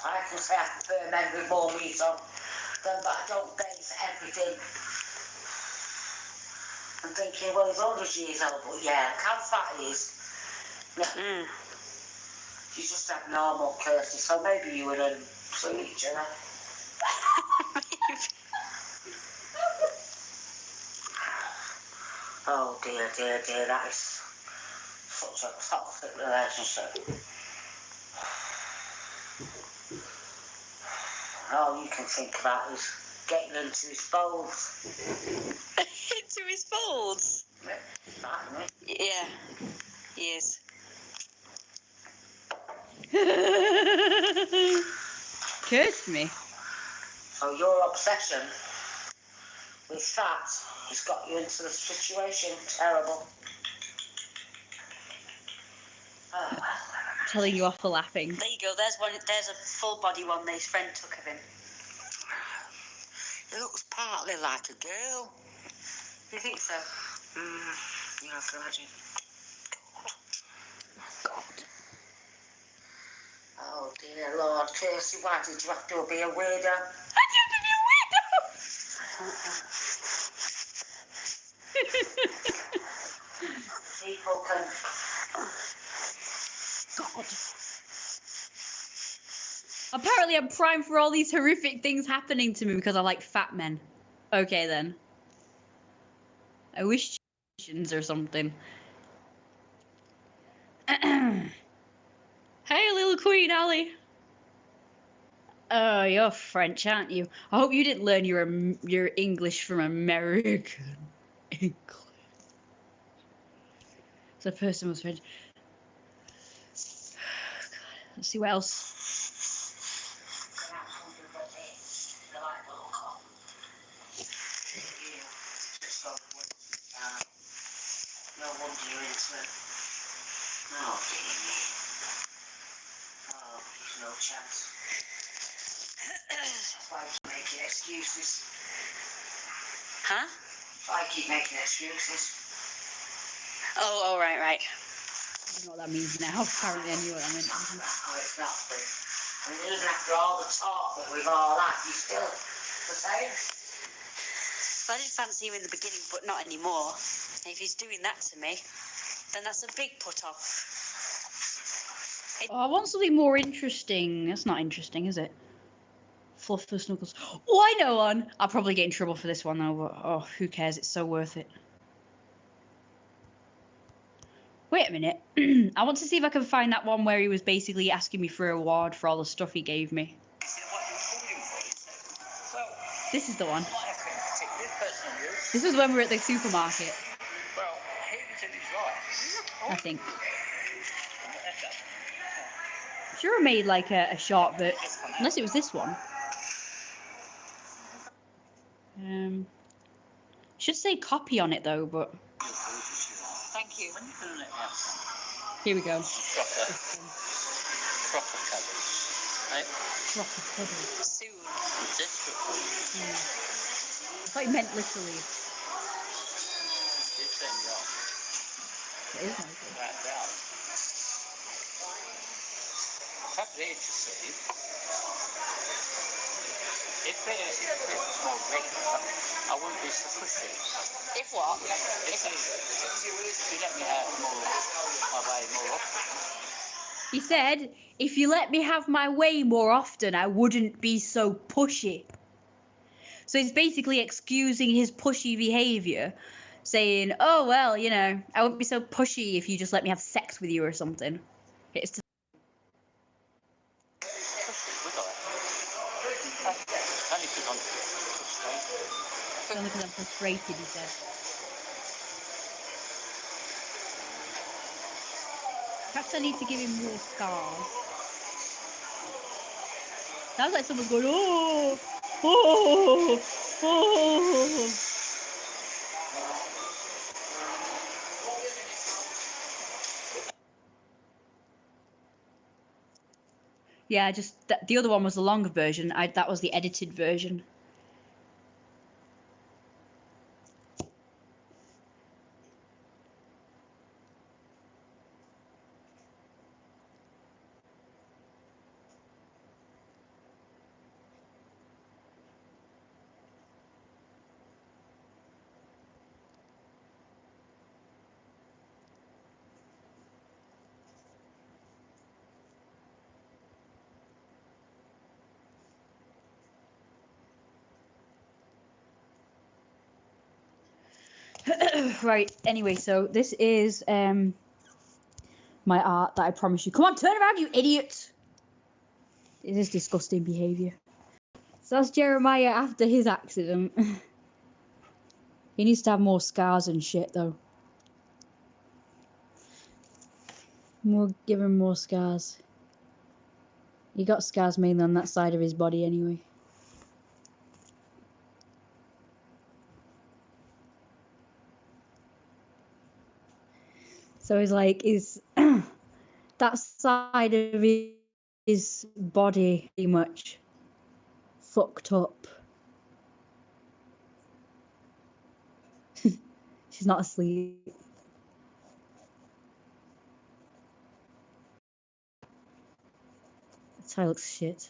I can say I prefer men with more meat on them, but I don't base everything. I'm thinking, well, he's 100 years old, but yeah, look how fat he is. He's just abnormal, Kirsty, so maybe you would see each other. Oh dear, dear, dear, that is such a toxic relationship. All you can think about is getting into his folds. Into his folds? Yeah, he is. Cursed me. So your obsession with fat has got you into this situation. Terrible. Oh, well. Telling you off for laughing. There you go. There's one. There's a full body one that his friend took of him. It looks partly like a girl. You think so? You have to imagine. God. Oh dear Lord, Kirsty, why did you have to be a weirdo? I didn't have to be a weirdo. People can. God. Apparently I'm primed for all these horrific things happening to me because I like fat men. Okay then. I wish or something. Hey, little Queen Ali. Oh, you're French, aren't you? I hope you didn't learn your English from American English. The person was French. Let's see what else. No wonder you're into it. Oh, dear me. Oh, there's no chance. That's why I keep making excuses. Huh? I keep making excuses. Oh, right. I don't know what that means now. Apparently I knew what that meant. Oh, it's nothing. I mean, even after all the talk that we've all had, you still the same. Well, I did fancy him in the beginning, but not anymore. And if he's doing that to me, then that's a big put-off. Oh, I want something more interesting. That's not interesting, is it? Fluff for Snuggles. Oh, I know one. I'll probably get in trouble for this one, though, but oh, who cares? It's so worth it. Wait a minute. I want to see if I can find that one where he was basically asking me for a reward for all the stuff he gave me. This is the one. This was when we were at the supermarket. I think. Sure, I made like a short, but unless it was this one. Should say copy on it though, but. Thank you. Here we go. Proper cuddles. Right? Proper cuddle. Soon. Desperate for you. I thought you meant literally. You turn me off. It is nice. Right out. That's very interesting. If it was more regular, I wouldn't be so pushy. If what? If you let me have my way more often. He said, if you let me have my way more often, I wouldn't be so pushy. So he's basically excusing his pushy behaviour, saying, oh, well, you know, I wouldn't be so pushy if you just let me have sex with you or something. It's to only because I'm frustrated, he said. Perhaps I need to give him more scars. Sounds like someone's going, oh, oh, oh. Yeah, just the other one was the longer version. That was the edited version. Right, anyway, so this is my art that I promised you. Come on, turn around, you idiot! It is disgusting behaviour. So that's Jeremiah after his accident. He needs to have more scars and shit, though. Give him more scars. He got scars mainly on that side of his body anyway. So he's like, that side of his body pretty much fucked up. She's not asleep. That's how it looks shit.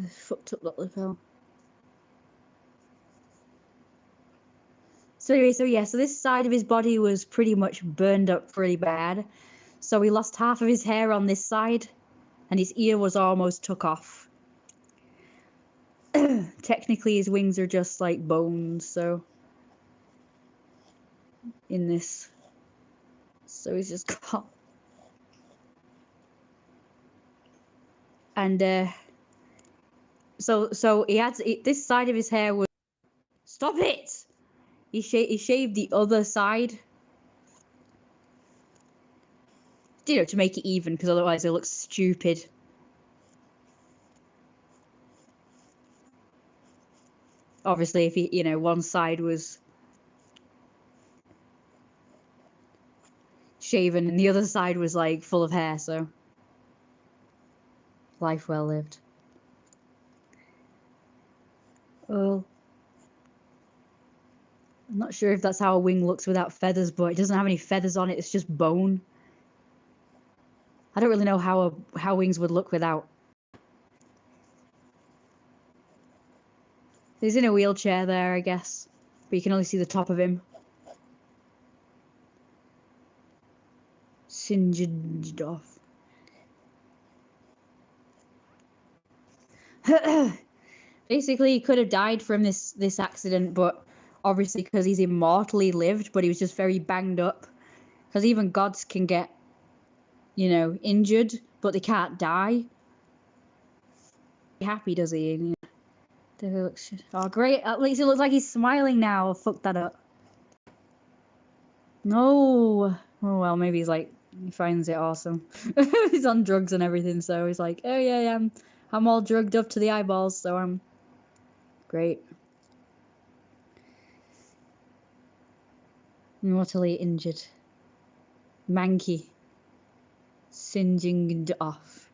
Fucked up little fell. So anyway, so this side of his body was pretty much burned up pretty bad. So he lost half of his hair on this side, and his ear was almost took off. Technically, his wings are just like bones, so in this. So he's just got. And so he had this side of his hair was. Stop it! He shaved the other side. You know, to make it even, because otherwise it looks stupid. Obviously, if one side was shaven and the other side was like full of hair, so life well lived. Well, I'm not sure if that's how a wing looks without feathers, but it doesn't have any feathers on it. It's just bone. I don't really know how wings would look without. He's in a wheelchair there, I guess, but you can only see the top of him. Singed off. Basically, he could have died from this accident, but obviously because he's immortal, he lived, but he was just very banged up. Because even gods can get, injured, but they can't die. Happy, does he? Oh, great. At least it looks like he's smiling now. I fucked that up. No. Oh, well, maybe he's like, he finds it awesome. He's on drugs and everything, so he's like, oh, yeah, I'm all drugged up to the eyeballs, so I'm great. Mortally injured. Manky. Singeing off.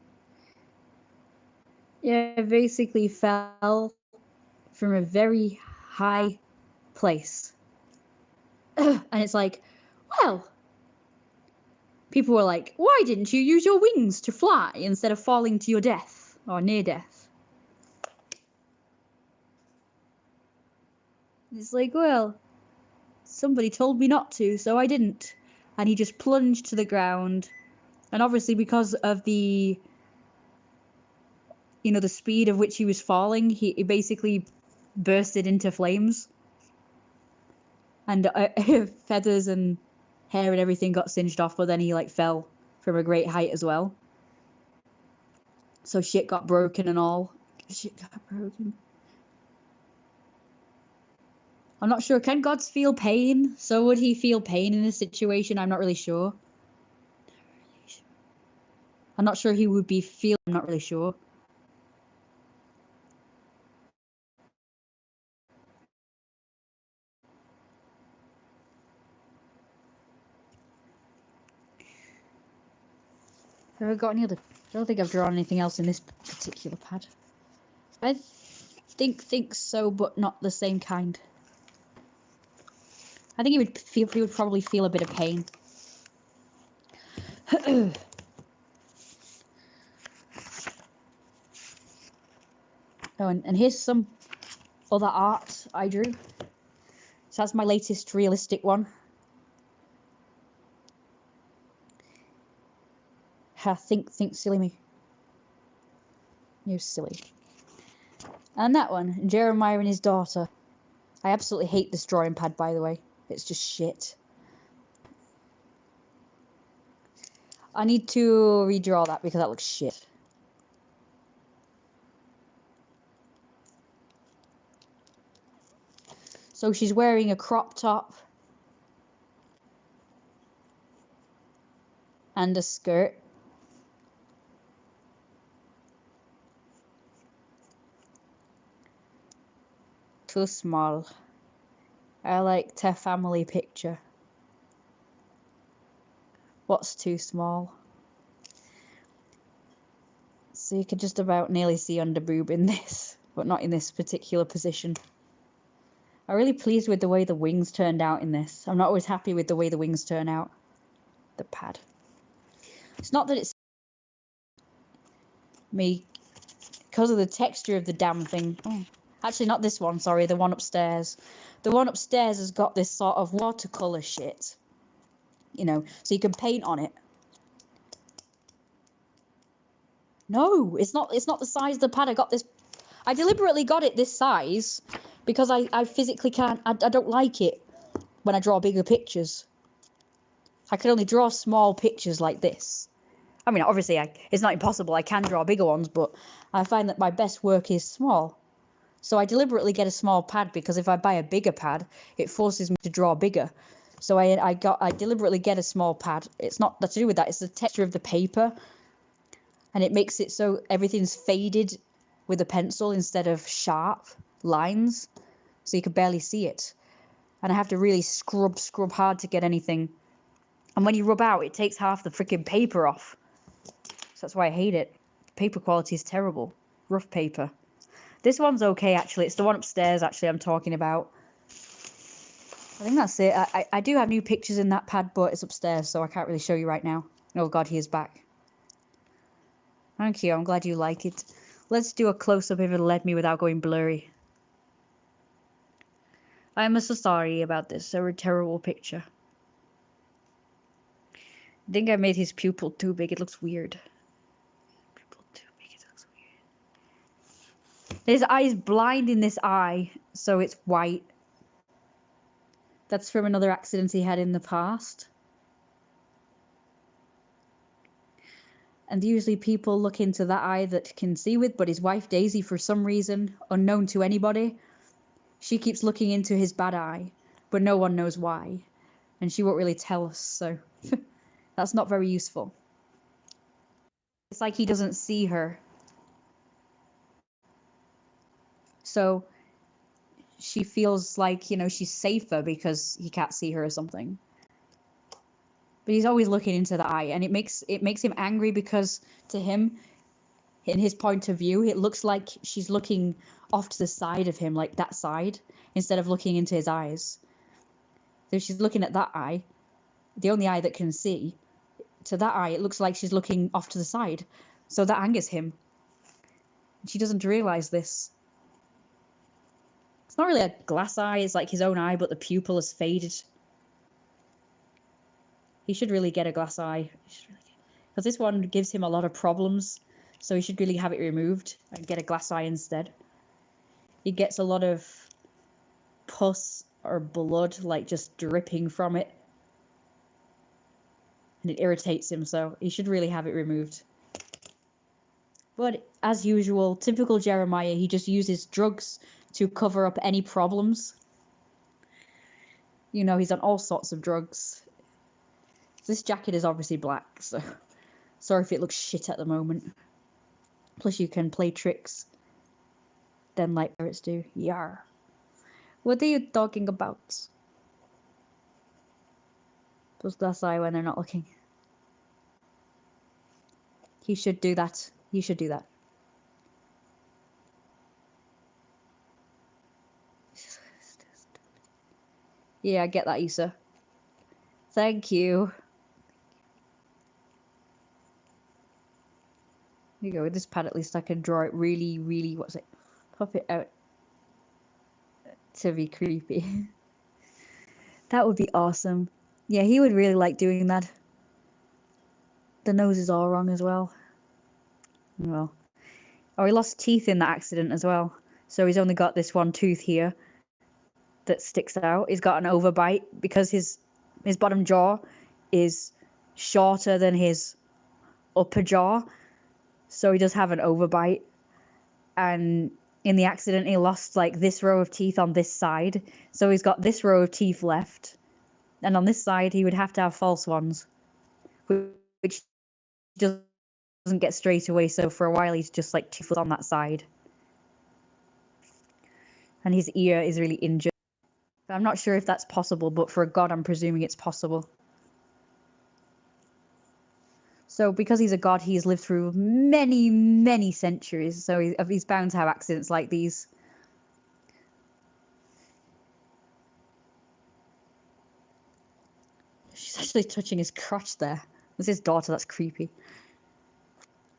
Yeah, basically fell from a very high place. And it's like, well, people were like, why didn't you use your wings to fly instead of falling to your death or near death? It's like, well, somebody told me not to, so I didn't. And he just plunged to the ground. And obviously because of the, you know, the speed of which he was falling, he basically bursted into flames. And feathers and hair and everything got singed off, but then he like fell from a great height as well. So shit got broken and all. Shit got broken. I'm not sure. Can gods feel pain? So would he feel pain in this situation? I'm not really sure. I'm not sure he would be feel. I'm not really sure. Have I got any other? I don't think I've drawn anything else in this particular pad. I think so, but not the same kind. I think he would probably feel a bit of pain. Oh, and here's some other art I drew. So that's my latest realistic one. Think silly me. You silly. And that one, Jeremiah and his daughter. I absolutely hate this drawing pad, by the way. It's just shit. I need to redraw that because that looks shit. So she's wearing a crop top and a skirt. Too small. I liked her family picture. What's too small? So you can just about nearly see under boob in this, but not in this particular position. I'm really pleased with the way the wings turned out in this. I'm not always happy with the way the wings turn out. The pad. It's not that it's me, because of the texture of the damn thing. Oh. Actually, not this one, sorry, the one upstairs. The one upstairs has got this sort of watercolour shit. You know, so you can paint on it. No, it's not the size of the pad. I deliberately got it this size because I physically can't, I don't like it when I draw bigger pictures. I can only draw small pictures like this. I mean, obviously, it's not impossible. I can draw bigger ones, but I find that my best work is small. So I deliberately get a small pad because if I buy a bigger pad, it forces me to draw bigger. So I deliberately get a small pad. It's not to do with that. It's the texture of the paper. And it makes it so everything's faded with a pencil instead of sharp lines. So you can barely see it. And I have to really scrub hard to get anything. And when you rub out, it takes half the freaking paper off. So that's why I hate it. Paper quality is terrible. Rough paper. This one's okay, actually. It's the one upstairs, actually, I'm talking about. I think that's it. I do have new pictures in that pad, but it's upstairs, so I can't really show you right now. Oh, God, he is back. Thank you. I'm glad you like it. Let's do a close-up if it'll let me without going blurry. I'm so sorry about this. A terrible picture. I think I made his pupil too big. It looks weird. Pupil too big. It looks weird. His eye is blind in this eye, so it's white. That's from another accident he had in the past. And usually people look into that eye that can see with, but his wife Daisy, for some reason, unknown to anybody, she keeps looking into his bad eye, but no one knows why. And she won't really tell us, so that's not very useful. It's like he doesn't see her. So she feels like, you know, she's safer because he can't see her or something. But he's always looking into the eye, and it makes him angry because to him, in his point of view, it looks like she's looking off to the side of him, like that side, instead of looking into his eyes. So she's looking at that eye, the only eye that can see. To that eye, it looks like she's looking off to the side. So that angers him. She doesn't realize this. It's not really a glass eye, it's like his own eye, but the pupil has faded. He should really get a glass eye. Because this one gives him a lot of problems. So he should really have it removed and get a glass eye instead. He gets a lot of pus or blood, like just dripping from it. And it irritates him, so he should really have it removed. But as usual, typical Jeremiah, he just uses drugs to cover up any problems. You know, he's on all sorts of drugs. This jacket is obviously black, so sorry if it looks shit at the moment. Plus you can play tricks. Then like pirates do. Yar. What are you talking about? Plus glass eye when they're not looking. He should do that. He should do that. Yeah, I get that, Issa. Thank you. Here you go, with this pad at least I can draw it really, really, what's it? Pop it out to be creepy. That would be awesome. Yeah, he would really like doing that. The nose is all wrong as well. Well. Oh, he lost teeth in that accident as well. So he's only got this one tooth here that sticks out. He's got an overbite because his bottom jaw is shorter than his upper jaw. So he does have an overbite. And in the accident, he lost like this row of teeth on this side. So he's got this row of teeth left. And on this side, he would have to have false ones, which doesn't get straight away. So for a while, he's just like toothless on that side. And his ear is really injured. I'm not sure if that's possible, but for a god, I'm presuming it's possible. So because he's a god, he's lived through many, many centuries. So he's bound to have accidents like these. She's actually touching his crotch there. That's his daughter, that's creepy.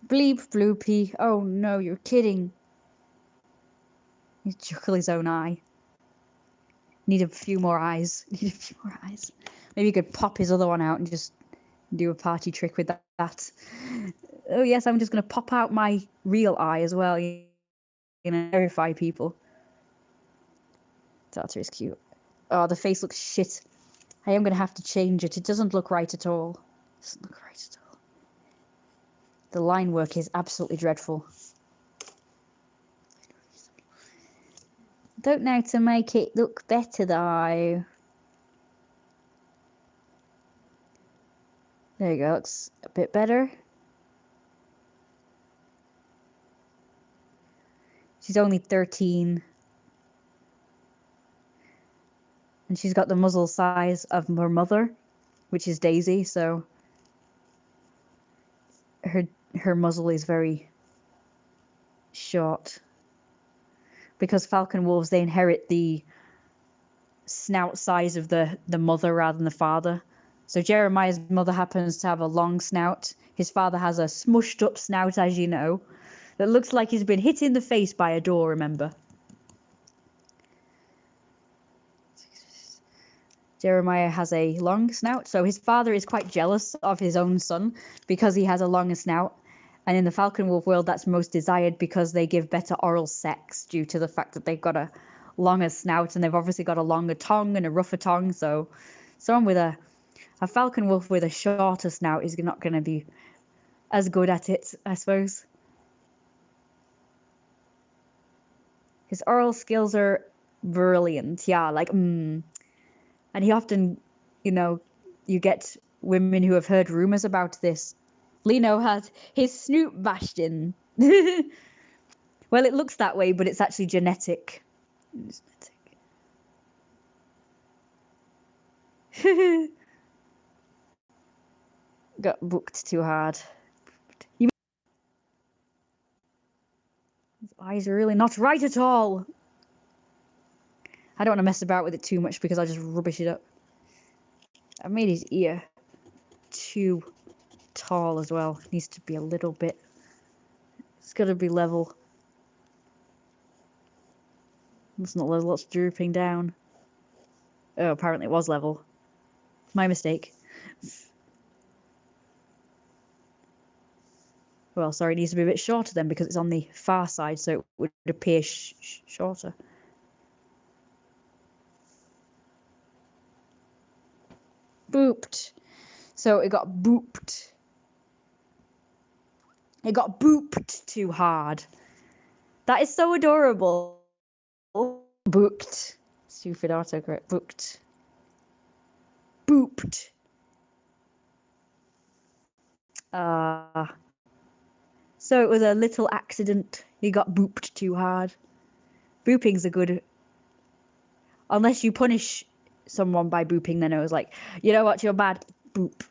Bleep, bloopy. Oh no, you're kidding. He's juckle his own eye. Need a few more eyes. Need a few more eyes. Maybe you could pop his other one out and just do a party trick with that. Oh yes, I'm just going to pop out my real eye as well. You know, terrify people. Daughter is cute. Oh, the face looks shit. I am going to have to change it. It doesn't look right at all. It doesn't look right at all. The line work is absolutely dreadful. Don't know how to make it look better though. There you go, looks a bit better. She's only 13. And she's got the muzzle size of her mother, which is Daisy, so her muzzle is very short. Because falcon wolves, they inherit the snout size of the mother rather than the father. So Jeremiah's mother happens to have a long snout. His father has a smushed up snout, as you know, that looks like he's been hit in the face by a door, remember? Jeremiah has a long snout, so his father is quite jealous of his own son because he has a longer snout. And in the falcon wolf world, that's most desired because they give better oral sex due to the fact that they've got a longer snout and they've obviously got a longer tongue and a rougher tongue. So someone with a falcon wolf with a shorter snout is not going to be as good at it, I suppose. His oral skills are brilliant. Yeah, like, and he often, you get women who have heard rumors about this. Lino had his snoot bashed in. Well, it looks that way, but it's actually genetic. Got booked too hard. His eyes are really not right at all. I don't want to mess about with it too much because I'll just rubbish it up. I've made his ear too tall as well. It needs to be a little bit. It's got to be level. It's not level, it's drooping down. Oh, apparently it was level. My mistake. Well, sorry, it needs to be a bit shorter then because it's on the far side, so it would appear shorter. Booped. So it got booped. It got booped too hard. That is so adorable. Booked. Stupid autocorrect. Booked. Booped. So it was a little accident. He got booped too hard. Booping's a good... Unless you punish someone by booping their nose, like, you know what, you're bad. Boop.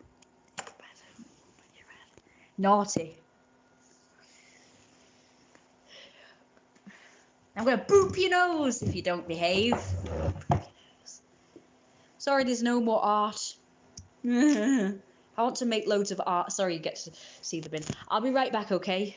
Naughty. I'm gonna boop your nose if you don't behave. Sorry, there's no more art. I want to make loads of art. Sorry, you get to see the bin. I'll be right back, okay?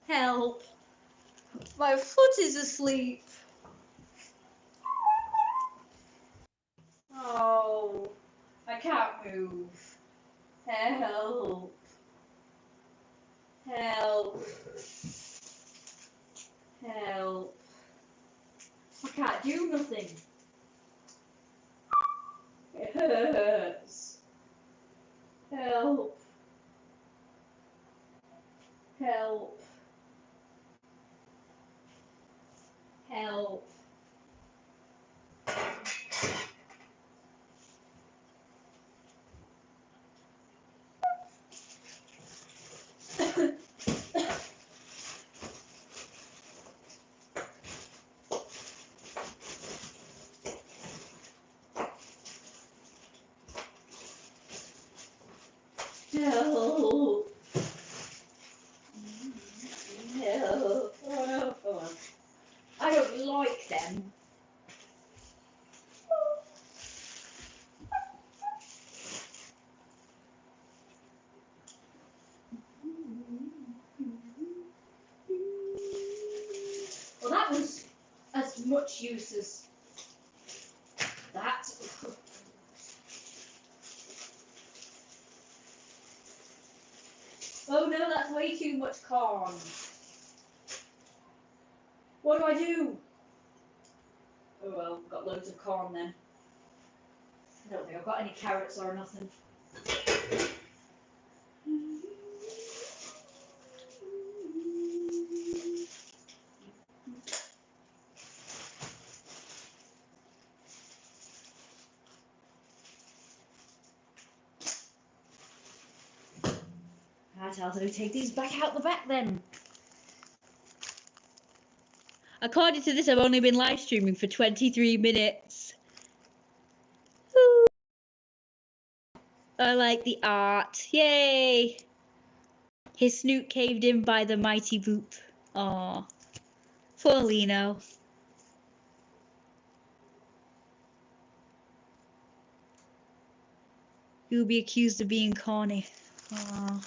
Help! My foot is asleep. Oh, I can't move. Help! Help! Help! I can't do nothing. It hurts. Help! Help! Help! Help! Help! Oh no, come on. I don't like them. Well, that was as much use as that. Oh no, that's way too much corn. What do I do? Oh well, got loads of corn then. I don't think I've got any carrots or nothing. Right, I'll take these back out the back then. According to this, I've only been live streaming for 23 minutes. I like the art. Yay! His snoot caved in by the mighty Boop. Aw. Poor Lino. He'll be accused of being corny. Aw.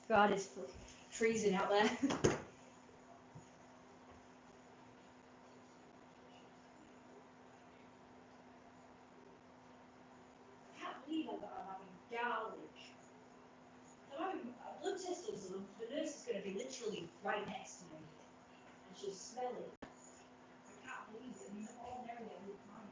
God, it's freezing out there. I can't believe I'm having garlic. I'm having a blood test done, so the nurse is going to be literally right next to me. And she'll smell it. I can't believe it. I mean, ordinarily I wouldn't mind.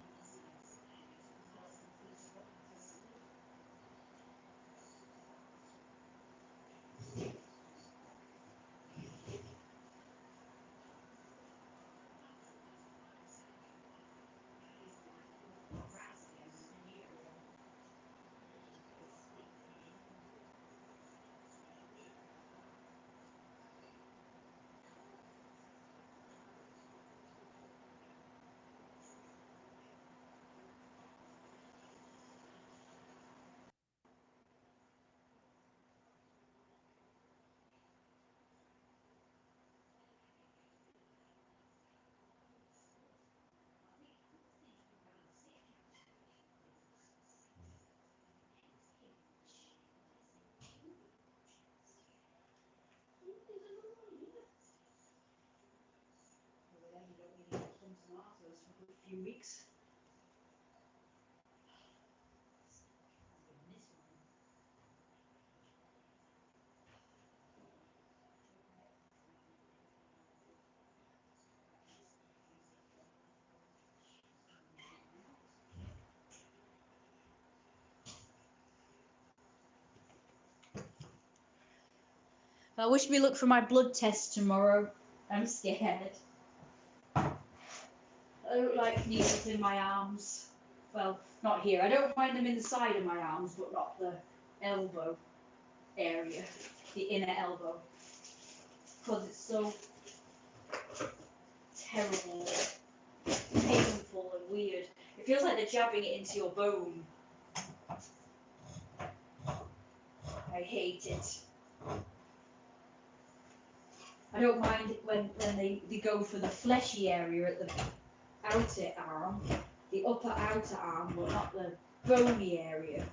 A few weeks. I wish me luck for my blood test tomorrow. I'm scared. I don't like needles in my arms. Well, not here. I don't mind them in the side of my arms, but not the elbow area, the inner elbow. Because it's so terrible, painful and weird. It feels like they're jabbing it into your bone. I hate it. I don't mind when they go for the fleshy area at the outer arm, the upper outer arm, but not the bony area.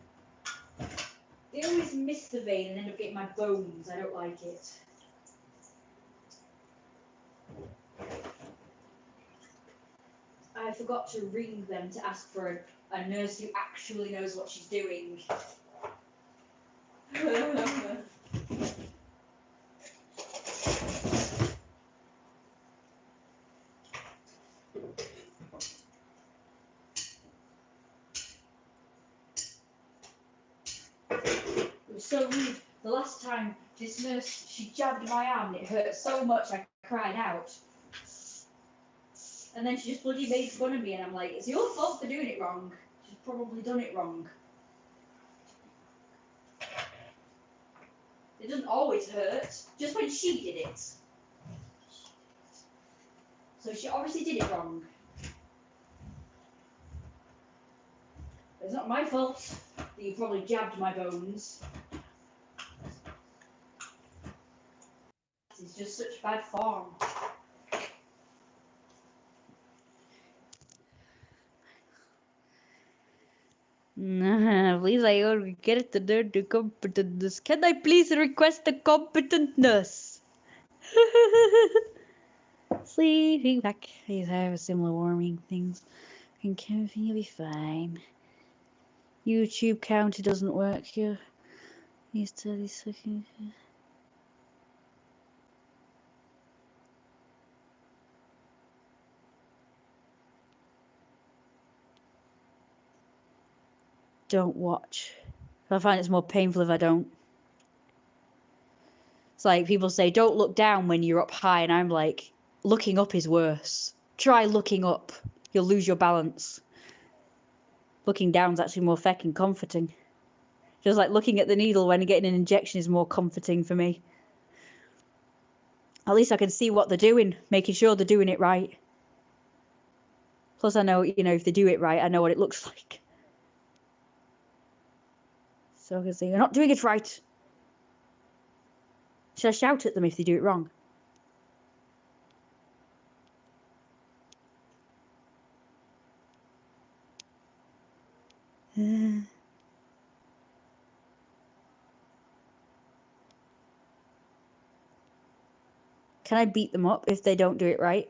They always miss the vein and end up getting my bones. I don't like it. I forgot to ring them to ask for a nurse who actually knows what she's doing. It was so rude. The last time this nurse, she jabbed my arm and it hurt so much I cried out. And then she just bloody made fun of me and I'm like, it's your fault for doing it wrong. She's probably done it wrong. It doesn't always hurt, just when she did it. So she obviously did it wrong. It's not my fault that you probably jabbed my bones. It's just such bad form. Please, I will get the dirty competentness. Can I please request a competent nurse? Sleeping back. These have similar warming things. And everything will be fine. YouTube counter doesn't work here. These 30 seconds. Don't watch. I find it's more painful if I don't. It's like people say, don't look down when you're up high, and I'm like, looking up is worse. Try looking up. You'll lose your balance. Looking down's actually more feckin' comforting. Just like looking at the needle when getting an injection is more comforting for me. At least I can see what they're doing, making sure they're doing it right. Plus I know, if they do it right, I know what it looks like. So I can say, you're not doing it right. Should I shout at them if they do it wrong? Can I beat them up if they don't do it right?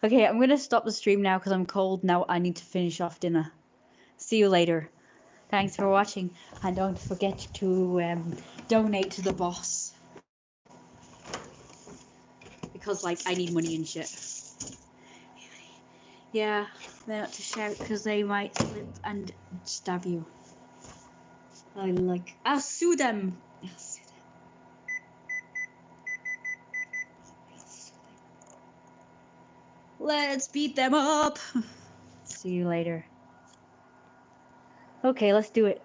Okay, I'm gonna stop the stream now because I'm cold now. I need to finish off dinner. See you later. Thanks for watching, and don't forget to donate to the boss because like I need money and shit. Yeah, they're not to shout because they might slip and stab you. I'll sue them. I'll sue them. Let's beat them up. See you later. Okay, let's do it.